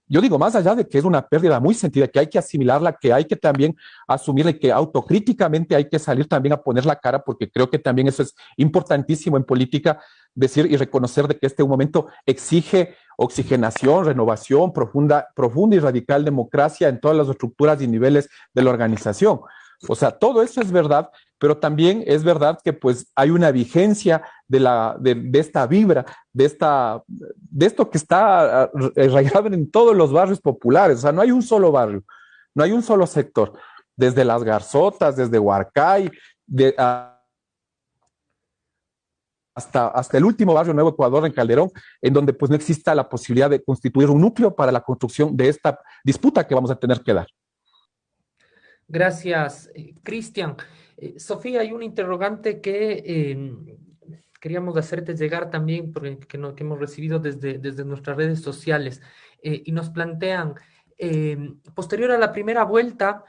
yo digo, más allá de que es una pérdida muy sentida, que hay que asimilarla, que hay que también asumirla y que autocríticamente hay que salir también a poner la cara, porque creo que también eso es importantísimo en política, decir y reconocer de que este momento exige oxigenación, renovación, profunda y radical democracia en todas las estructuras y niveles de la organización. O sea, todo eso es verdad, pero también es verdad que pues hay una vigencia de esta vibra, de esto que está arraigado en todos los barrios populares. O sea, no hay un solo barrio, no hay un solo sector, desde Las Garzotas, desde Huarcay, hasta el último barrio Nuevo Ecuador en Calderón, en donde pues no exista la posibilidad de constituir un núcleo para la construcción de esta disputa que vamos a tener que dar. Gracias, Cristian. Sofía, hay un interrogante que queríamos hacerte llegar también, porque que hemos recibido desde nuestras redes sociales, y nos plantean, posterior a la primera vuelta,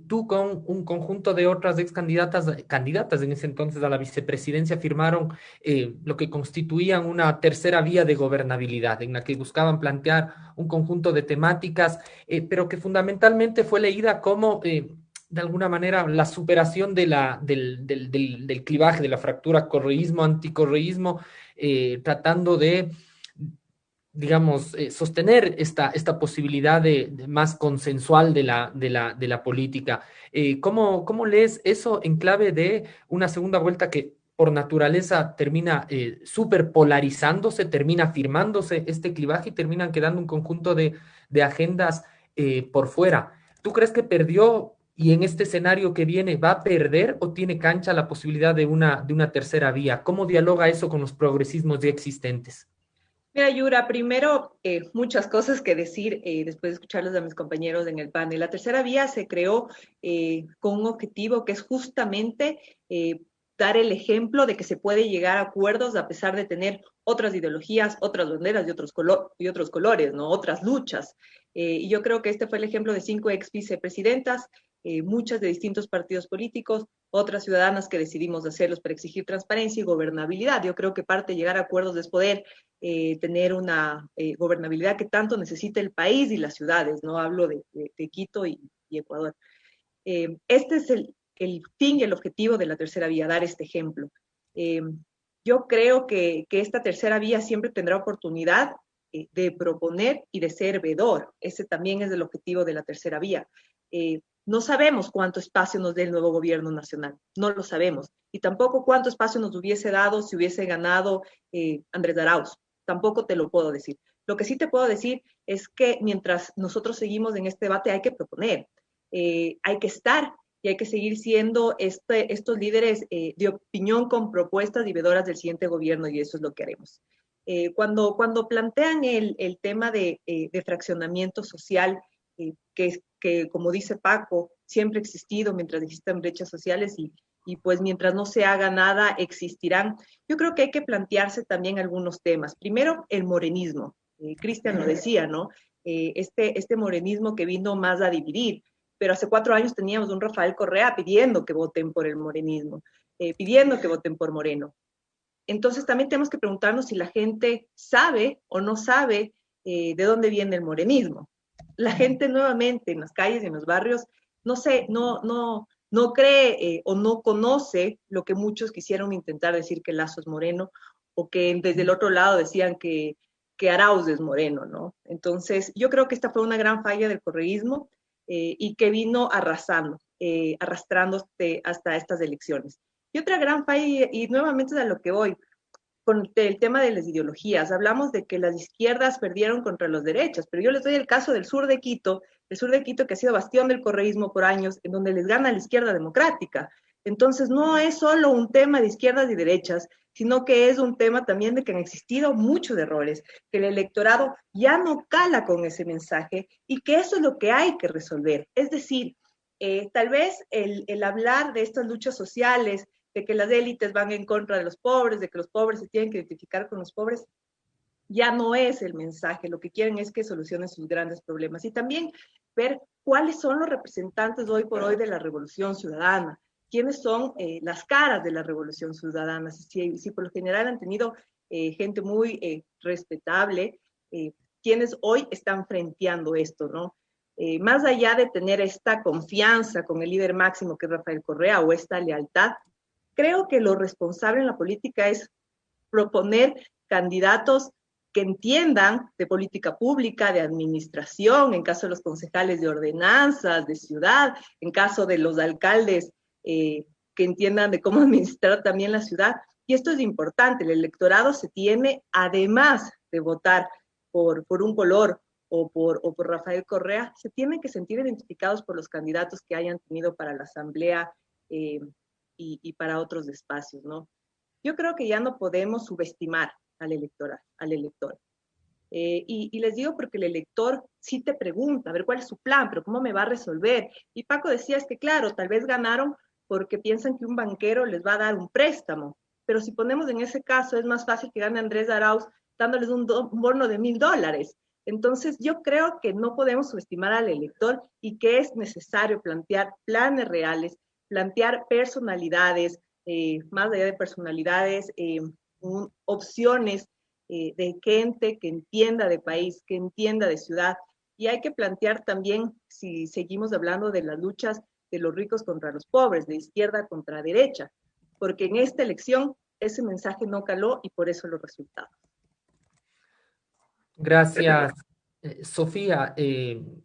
tú con un conjunto de otras candidatas en ese entonces a la vicepresidencia firmaron lo que constituían una tercera vía de gobernabilidad, en la que buscaban plantear un conjunto de temáticas, pero que fundamentalmente fue leída como de alguna manera la superación del clivaje, de la fractura correísmo-anticorreísmo, tratando de, digamos, sostener esta posibilidad de más consensual de la política. ¿Cómo lees eso en clave de una segunda vuelta que por naturaleza termina superpolarizándose, termina firmándose este clivaje y terminan quedando un conjunto de agendas por fuera? ¿Tú crees que perdió y en este escenario que viene va a perder o tiene cancha la posibilidad de una tercera vía? ¿Cómo dialoga eso con los progresismos ya existentes? Mira, Yura, primero, muchas cosas que decir después de escucharlos a mis compañeros en el panel. La tercera vía se creó con un objetivo que es justamente dar el ejemplo de que se puede llegar a acuerdos a pesar de tener otras ideologías, otras banderas y otros colores, ¿no? Otras luchas. Y yo creo que este fue el ejemplo de 5 ex vicepresidentas, muchas de distintos partidos políticos, otras ciudadanas que decidimos hacerlos para exigir transparencia y gobernabilidad. Yo creo que parte de llegar a acuerdos es poder tener una gobernabilidad que tanto necesita el país y las ciudades, no hablo de Quito y Ecuador. Este es el fin y el objetivo de la tercera vía, dar este ejemplo. Yo creo que esta tercera vía siempre tendrá oportunidad de proponer y de ser veedor. Ese también es el objetivo de la tercera vía. No sabemos cuánto espacio nos dé el nuevo gobierno nacional, no lo sabemos. Y tampoco cuánto espacio nos hubiese dado si hubiese ganado Andrés Arauz, tampoco te lo puedo decir. Lo que sí te puedo decir es que mientras nosotros seguimos en este debate hay que proponer, hay que estar y hay que seguir siendo estos líderes de opinión con propuestas y veedoras del siguiente gobierno, y eso es lo que haremos. Cuando plantean el tema de fraccionamiento social, que como dice Paco, siempre ha existido mientras existan brechas sociales y pues mientras no se haga nada existirán. Yo creo que hay que plantearse también algunos temas. Primero, el morenismo. Cristian lo decía, ¿no? Este morenismo que vino más a dividir, pero hace 4 años teníamos un Rafael Correa pidiendo que voten por el morenismo, pidiendo que voten por Moreno. Entonces también tenemos que preguntarnos si la gente sabe o no sabe de dónde viene el morenismo. La gente nuevamente en las calles y en los barrios no cree o no conoce lo que muchos quisieron intentar decir que Lasso es moreno, o que desde el otro lado decían que Arauz es moreno, ¿no? Entonces yo creo que esta fue una gran falla del correísmo y que vino arrastrándose hasta estas elecciones. Y otra gran falla, y nuevamente es a lo que voy, con el tema de las ideologías. Hablamos de que las izquierdas perdieron contra las derechas, pero yo les doy el caso del sur de Quito que ha sido bastión del correísmo por años, en donde les gana la izquierda democrática. Entonces no es solo un tema de izquierdas y derechas, sino que es un tema también de que han existido muchos errores, que el electorado ya no cala con ese mensaje y que eso es lo que hay que resolver. Es decir, tal vez el hablar de estas luchas sociales, de que las élites van en contra de los pobres, de que los pobres se tienen que identificar con los pobres, ya no es el mensaje. Lo que quieren es que solucionen sus grandes problemas. Y también ver cuáles son los representantes hoy por hoy de la Revolución Ciudadana, quiénes son las caras de la Revolución Ciudadana, si por lo general han tenido gente muy respetable, quienes hoy están frenteando esto, ¿no? Más allá de tener esta confianza con el líder máximo que es Rafael Correa o esta lealtad, creo que lo responsable en la política es proponer candidatos que entiendan de política pública, de administración, en caso de los concejales de ordenanzas, de ciudad, en caso de los alcaldes que entiendan de cómo administrar también la ciudad. Y esto es importante, el electorado se tiene, además de votar por un color o por Rafael Correa, se tienen que sentir identificados por los candidatos que hayan tenido para la asamblea y para otros espacios, ¿no? Yo creo que ya no podemos subestimar al elector. Y les digo porque el elector sí te pregunta, a ver, ¿cuál es su plan? ¿Pero cómo me va a resolver? Y Paco decía, es que claro, tal vez ganaron porque piensan que un banquero les va a dar un préstamo, pero si ponemos en ese caso, es más fácil que gane Andrés Arauz dándoles un bono de $1,000. Entonces, yo creo que no podemos subestimar al elector y que es necesario plantear planes reales, plantear personalidades, más allá de personalidades, opciones de gente que entienda de país, que entienda de ciudad. Y hay que plantear también, si seguimos hablando de las luchas de los ricos contra los pobres, de izquierda contra derecha, porque en esta elección ese mensaje no caló y por eso los resultados. Gracias, Sofía.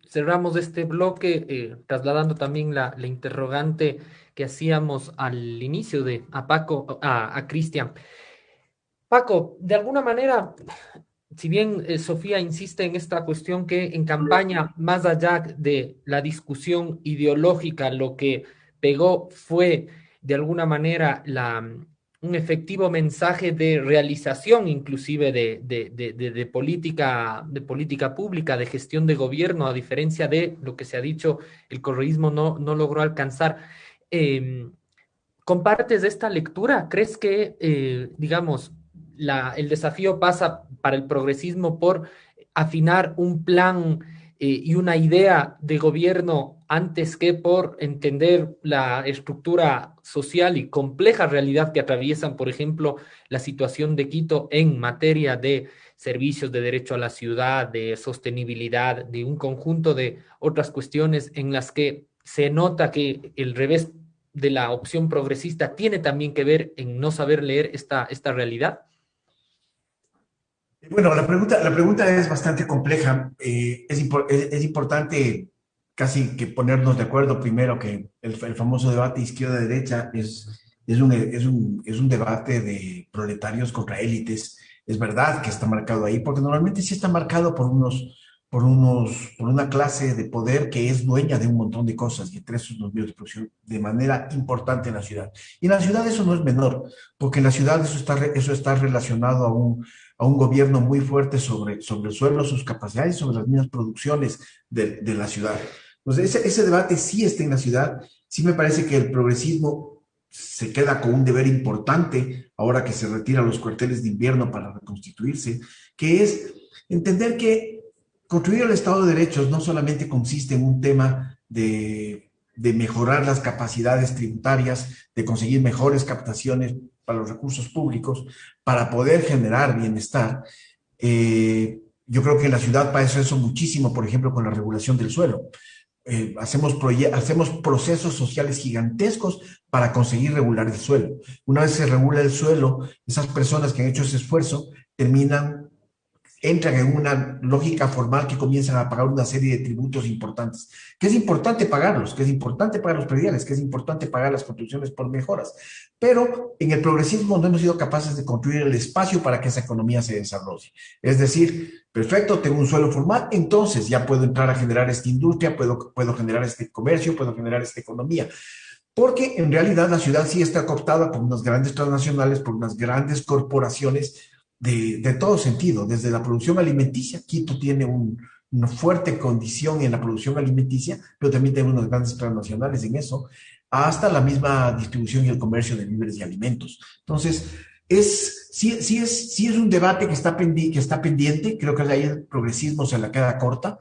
Cerramos este bloque trasladando también la interrogante que hacíamos al inicio a Cristian. Paco, de alguna manera, si bien Sofía insiste en esta cuestión que en campaña, más allá de la discusión ideológica, lo que pegó fue de alguna manera un efectivo mensaje de realización inclusive de política pública, de gestión de gobierno, a diferencia de lo que se ha dicho, el correísmo no logró alcanzar. ¿Compartes esta lectura? ¿Crees que, digamos, el desafío pasa para el progresismo por afinar un plan y una idea de gobierno antes que por entender la estructura social y compleja realidad que atraviesan, por ejemplo, la situación de Quito en materia de servicios, de derecho a la ciudad, de sostenibilidad, de un conjunto de otras cuestiones en las que se nota que el revés de la opción progresista tiene también que ver en no saber leer esta realidad? Bueno, la pregunta es bastante compleja. Es importante casi que ponernos de acuerdo primero que el famoso debate izquierda-derecha es un debate de proletarios contra élites. Es verdad que está marcado ahí, porque normalmente sí está marcado por una clase de poder que es dueña de un montón de cosas y entre esos los medios de producción de manera importante en la ciudad. Y en la ciudad eso no es menor, porque en la ciudad eso está relacionado a a un gobierno muy fuerte sobre el suelo, sus capacidades, sobre las mismas producciones de la ciudad. Entonces, ese debate sí está en la ciudad. Sí me parece que el progresismo se queda con un deber importante ahora que se retiran los cuarteles de invierno para reconstituirse, que es entender que construir el Estado de Derechos no solamente consiste en un tema de mejorar las capacidades tributarias, de conseguir mejores captaciones para los recursos públicos, para poder generar bienestar. Yo creo que en la ciudad pasa eso muchísimo, por ejemplo, con la regulación del suelo. Hacemos procesos sociales gigantescos para conseguir regular el suelo. Una vez se regula el suelo, esas personas que han hecho ese esfuerzo entran en una lógica formal que comienzan a pagar una serie de tributos importantes, que es importante pagarlos, que es importante pagar los prediales, que es importante pagar las construcciones por mejoras, pero en el progresismo no hemos sido capaces de construir el espacio para que esa economía se desarrolle. Es decir, perfecto, tengo un suelo formal, entonces ya puedo entrar a generar esta industria, puedo generar este comercio, puedo generar esta economía. Porque en realidad la ciudad sí está cooptada por unas grandes transnacionales, por unas grandes corporaciones de todo sentido, desde la producción alimenticia. Quito tiene una fuerte condición en la producción alimenticia, pero también tenemos unas grandes transnacionales en eso, hasta la misma distribución y el comercio de víveres y alimentos. Entonces, sí es un debate que está pendiente. Creo que ahí el progresismo se la queda corta,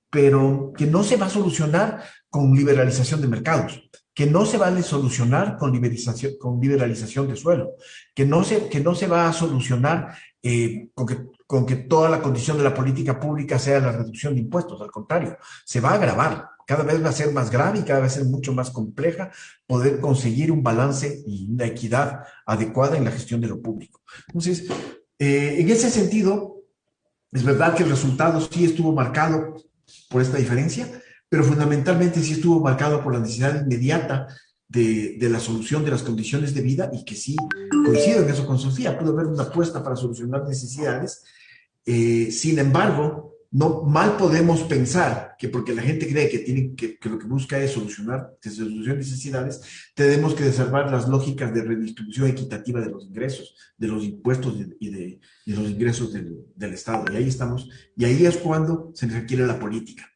pero que no se va a solucionar con liberalización de mercados, que no se va a solucionar con liberalización de suelo, que no se va a solucionar con que toda la condición de la política pública sea la reducción de impuestos. Al contrario, se va a agravar. Cada vez va a ser más grave y cada vez va a ser mucho más compleja poder conseguir un balance y una equidad adecuada en la gestión de lo público. Entonces, en ese sentido, es verdad que el resultado sí estuvo marcado por esta diferencia, pero fundamentalmente sí estuvo marcado por la necesidad inmediata de la solución de las condiciones de vida, y que sí coincido en eso con Sofía, pudo haber una apuesta para solucionar necesidades. Sin embargo, mal podemos pensar que porque la gente cree que lo que busca es solucionar necesidades, tenemos que desarmar las lógicas de redistribución equitativa de los ingresos, de los impuestos y de los ingresos del Estado. Y ahí estamos, y ahí es cuando se requiere la política.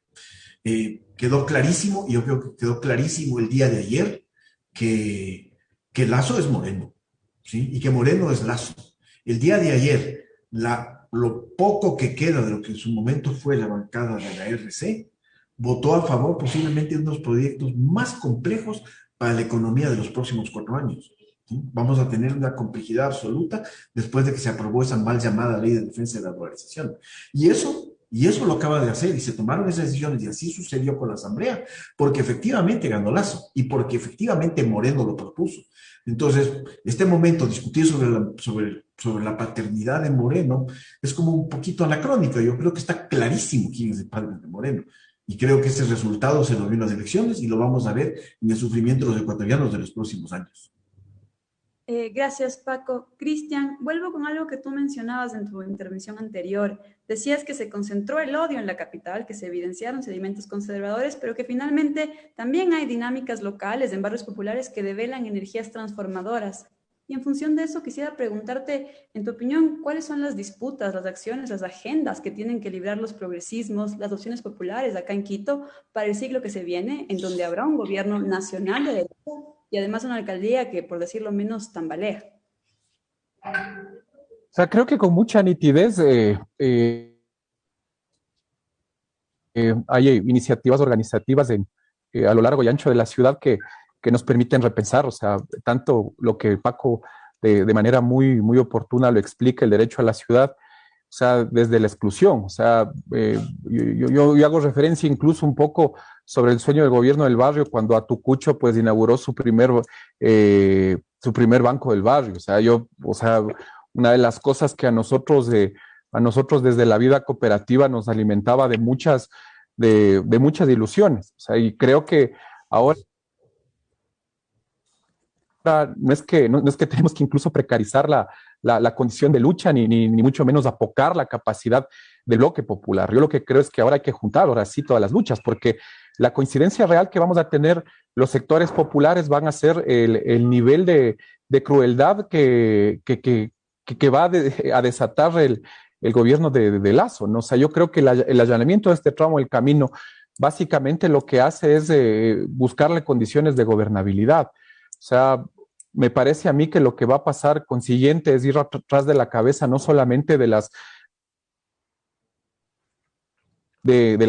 Quedó clarísimo, y yo creo que quedó clarísimo el día de ayer, que Lasso es Moreno, ¿sí? Y que Moreno es Lasso. El día de ayer, lo poco que queda de lo que en su momento fue la bancada de la RC, votó a favor posiblemente de unos proyectos más complejos para la economía de los próximos 4 años. ¿Sí? Vamos a tener una complejidad absoluta después de que se aprobó esa mal llamada Ley de Defensa de la Dolarización. Y eso lo acaba de hacer, y se tomaron esas decisiones, y así sucedió con la Asamblea, porque efectivamente ganó Lasso y porque efectivamente Moreno lo propuso. Entonces, este momento, discutir sobre la paternidad de Moreno es como un poquito anacrónico. Yo creo que está clarísimo quién es el padre de Moreno, y creo que ese resultado se lo vio en las elecciones y lo vamos a ver en el sufrimiento de los ecuatorianos de los próximos años. Gracias, Paco. Cristian, vuelvo con algo que tú mencionabas en tu intervención anterior. Decías que se concentró el odio en la capital, que se evidenciaron sedimentos conservadores, pero que finalmente también hay dinámicas locales en barrios populares que develan energías transformadoras. Y en función de eso, quisiera preguntarte, en tu opinión, ¿cuáles son las disputas, las acciones, las agendas que tienen que librar los progresismos, las opciones populares acá en Quito para el siglo que se viene, en donde habrá un gobierno nacional de derecha y además una alcaldía que, por decirlo menos, tambalea? O sea, creo que con mucha nitidez hay iniciativas organizativas a lo largo y ancho de la ciudad que nos permiten repensar, o sea, tanto lo que Paco de manera muy, muy oportuna lo explica, el derecho a la ciudad, o sea, desde la exclusión, o sea, yo hago referencia incluso un poco sobre el sueño del gobierno del barrio cuando Atucucho pues inauguró su primer banco del barrio. O sea, una de las cosas que a nosotros desde la vida cooperativa nos alimentaba de muchas ilusiones. O sea, y creo que ahora no es que tenemos que incluso precarizar la condición de lucha, ni mucho menos apocar la capacidad del bloque popular. Yo lo que creo es que ahora hay que juntar, ahora sí, todas las luchas, porque la coincidencia real que vamos a tener los sectores populares van a ser el nivel de crueldad que que va a desatar el gobierno de Lasso, ¿no? O sea, yo creo que el allanamiento de este tramo del camino básicamente lo que hace es buscarle condiciones de gobernabilidad. O sea, me parece a mí que lo que va a pasar consiguiente es ir atrás de la cabeza no solamente del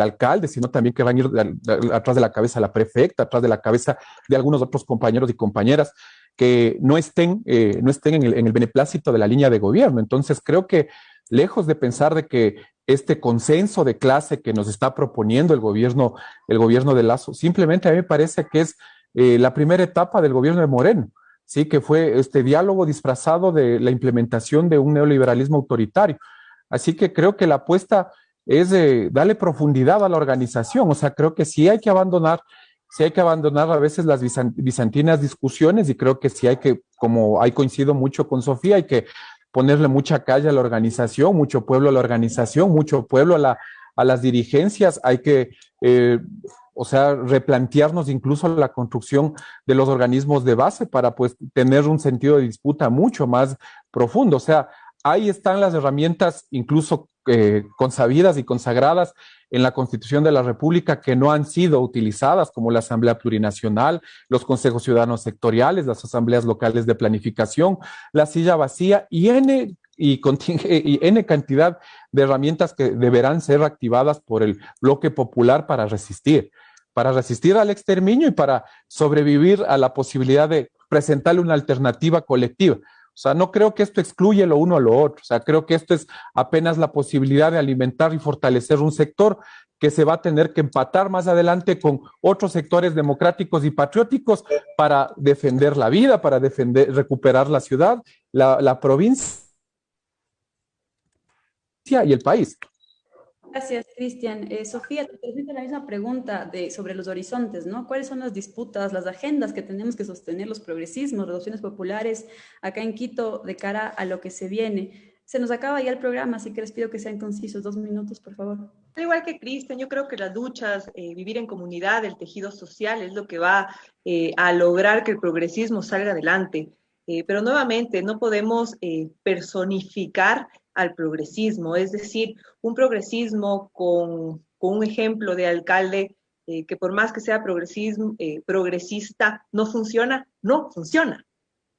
alcalde, sino también que van a ir atrás de la cabeza de la prefecta, atrás de la cabeza de algunos otros compañeros y compañeras que no estén en el beneplácito de la línea de gobierno. Entonces creo que lejos de pensar de que este consenso de clase que nos está proponiendo el gobierno de Lasso, simplemente a mí me parece que es la primera etapa del gobierno de Moreno, sí, que fue este diálogo disfrazado de la implementación de un neoliberalismo autoritario. Así que creo que la apuesta es darle profundidad a la organización. O sea, creo que sí hay que abandonar a veces las bizantinas discusiones, y creo que sí hay que, como ahí coincido mucho con Sofía, hay que ponerle mucha calle a la organización, mucho pueblo a la organización, mucho pueblo a las dirigencias. Hay que, o sea, replantearnos incluso la construcción de los organismos de base para pues tener un sentido de disputa mucho más profundo. O sea, ahí están las herramientas incluso consabidas y consagradas en la Constitución de la República que no han sido utilizadas, como la Asamblea Plurinacional, los consejos ciudadanos sectoriales, las asambleas locales de planificación, la silla vacía y N cantidad de herramientas que deberán ser activadas por el bloque popular para resistir al exterminio y para sobrevivir a la posibilidad de presentarle una alternativa colectiva. O sea, no creo que esto excluya lo uno a lo otro. O sea, creo que esto es apenas la posibilidad de alimentar y fortalecer un sector que se va a tener que empatar más adelante con otros sectores democráticos y patrióticos para defender la vida, para recuperar la ciudad, la provincia y el país. Gracias, Cristian. Sofía, te presento la misma pregunta sobre los horizontes, ¿no? ¿Cuáles son las disputas, las agendas que tenemos que sostener los progresismos, las opciones populares acá en Quito de cara a lo que se viene? Se nos acaba ya el programa, así que les pido que sean concisos. 2 minutos, por favor. Al igual que Cristian, yo creo que las luchas, vivir en comunidad, el tejido social es lo que va a lograr que el progresismo salga adelante. Pero nuevamente, no podemos personificar al progresismo, es decir, un progresismo con un ejemplo de alcalde que por más que sea progresista, no funciona.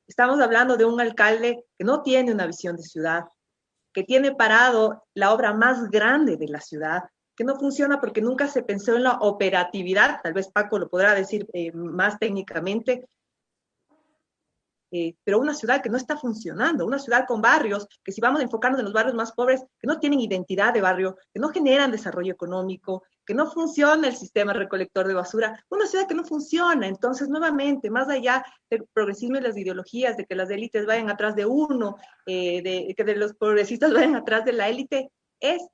Estamos hablando de un alcalde que no tiene una visión de ciudad, que tiene parado la obra más grande de la ciudad, que no funciona porque nunca se pensó en la operatividad, tal vez Paco lo podrá decir más técnicamente, pero una ciudad que no está funcionando, una ciudad con barrios, que si vamos a enfocarnos en los barrios más pobres, que no tienen identidad de barrio, que no generan desarrollo económico, que no funciona el sistema recolector de basura, una ciudad que no funciona. Entonces, nuevamente, más allá del progresismo y las ideologías, de que las élites vayan atrás de uno, de que de los progresistas vayan atrás de la élite, es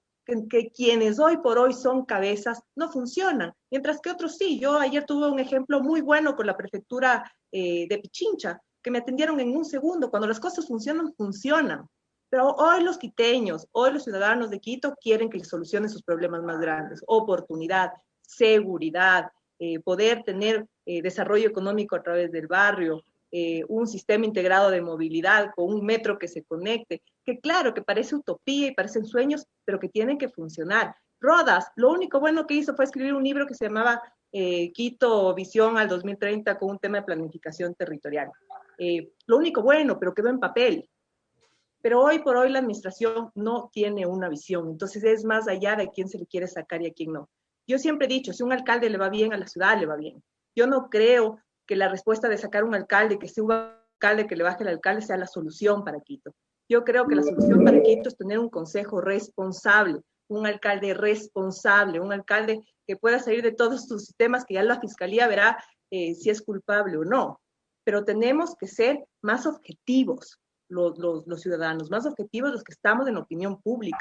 que quienes hoy por hoy son cabezas no funcionan, mientras que otros sí. Yo ayer tuve un ejemplo muy bueno con la prefectura de Pichincha, que me atendieron en un segundo. Cuando las cosas funcionan, funcionan. Pero hoy los quiteños, hoy los ciudadanos de Quito quieren que les solucionen sus problemas más grandes. Oportunidad, seguridad, poder tener desarrollo económico a través del barrio, un sistema integrado de movilidad con un metro que se conecte, que claro, que parece utopía y parecen sueños, pero que tienen que funcionar. Rodas, lo único bueno que hizo fue escribir un libro que se llamaba Quito Visión al 2030 con un tema de planificación territorial. Lo único bueno, pero quedó en papel. Pero hoy por hoy la administración no tiene una visión, entonces es más allá de quién se le quiere sacar y a quién no. Yo siempre he dicho, si un alcalde le va bien, a la ciudad le va bien. Yo no creo que la respuesta de sacar un alcalde, que suba un alcalde, que le baje el alcalde, sea la solución para Quito. Yo creo que la solución para Quito es tener un consejo responsable, un alcalde responsable, un alcalde que pueda salir de todos sus sistemas, que ya la fiscalía verá si es culpable o no. Pero tenemos que ser más objetivos los ciudadanos, más objetivos los que estamos en la opinión pública.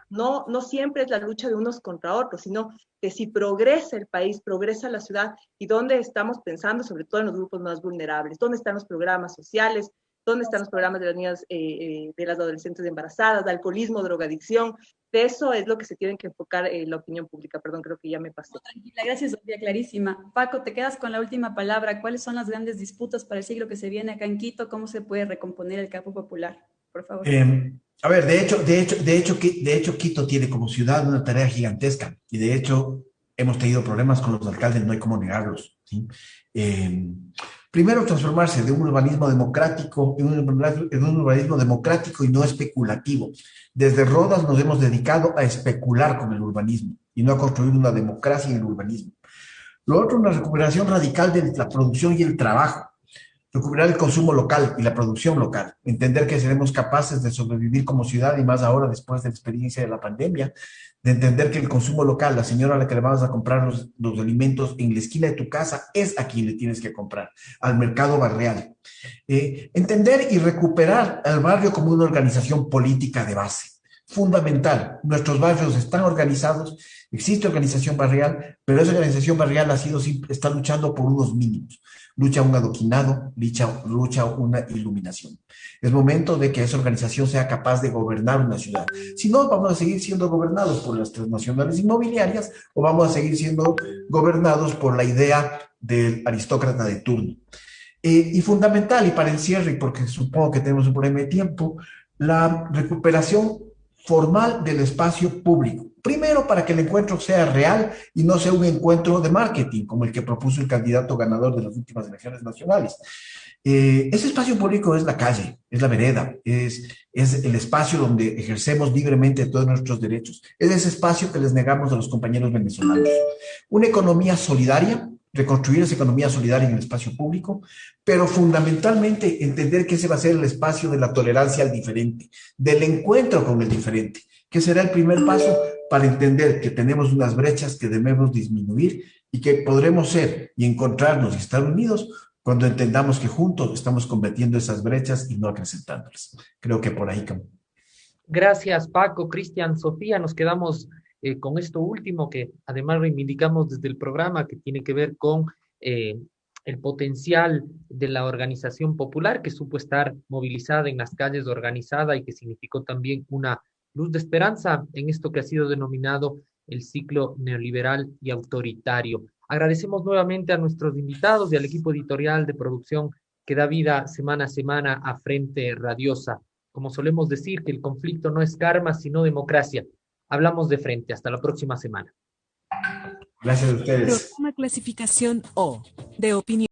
No siempre es la lucha de unos contra otros, sino de si progresa el país, progresa la ciudad, y dónde estamos pensando, sobre todo en los grupos más vulnerables, dónde están los programas sociales, dónde están los programas de las niñas, de las adolescentes embarazadas, de alcoholismo, drogadicción. De eso es lo que se tiene que enfocar la opinión pública. Perdón, creo que ya me pasé. Tranquila, gracias, Sofía, clarísima. Paco, te quedas con la última palabra. ¿Cuáles son las grandes disputas para el siglo que se viene acá en Quito? ¿Cómo se puede recomponer el campo popular? por favor. A ver, de hecho, Quito tiene como ciudad una tarea gigantesca y de hecho hemos tenido problemas con los alcaldes, no hay cómo negarlos, ¿sí? Primero, transformarse de un urbanismo democrático en un urbanismo democrático y no especulativo. Desde Rodas nos hemos dedicado a especular con el urbanismo y no a construir una democracia en el urbanismo. Lo otro, una recuperación radical de la producción y el trabajo. Recuperar el consumo local y la producción local. Entender que seremos capaces de sobrevivir como ciudad y más ahora después de la experiencia de la pandemia. De entender que el consumo local, la señora a la que le vas a comprar los alimentos en la esquina de tu casa, es a quien le tienes que comprar, al mercado barrial. Entender y recuperar al barrio como una organización política de base. Fundamental. Nuestros barrios están organizados, existe organización barrial, pero esa organización barrial está luchando por unos mínimos. Lucha un adoquinado, lucha una iluminación. Es momento de que esa organización sea capaz de gobernar una ciudad. Si no, vamos a seguir siendo gobernados por las transnacionales inmobiliarias o vamos a seguir siendo gobernados por la idea del aristócrata de turno. Y fundamental, y para el cierre, porque supongo que tenemos un problema de tiempo, la recuperación formal del espacio público. Primero, para que el encuentro sea real y no sea un encuentro de marketing, como el que propuso el candidato ganador de las últimas elecciones nacionales. Ese espacio público es la calle, es la vereda, es el espacio donde ejercemos libremente todos nuestros derechos. Es ese espacio que les negamos a los compañeros venezolanos. Una economía solidaria, reconstruir esa economía solidaria en el espacio público, pero fundamentalmente entender que ese va a ser el espacio de la tolerancia al diferente, del encuentro con el diferente, que será el primer paso para entender que tenemos unas brechas que debemos disminuir y que podremos ser y encontrarnos y estar unidos cuando entendamos que juntos estamos combatiendo esas brechas y no acrecentándolas. Creo que por ahí. Gracias, Paco, Cristian, Sofía. Nos quedamos con esto último que además reivindicamos desde el programa, que tiene que ver con el potencial de la organización popular que supo estar movilizada en las calles, organizada, y que significó también una luz de esperanza en esto que ha sido denominado el ciclo neoliberal y autoritario. Agradecemos nuevamente a nuestros invitados y al equipo editorial de producción que da vida semana a semana a Frente Radiosa. Como solemos decir, que el conflicto no es karma, sino democracia. Hablamos de frente. Hasta la próxima semana. Gracias a ustedes. Programa clasificación O, de opinión.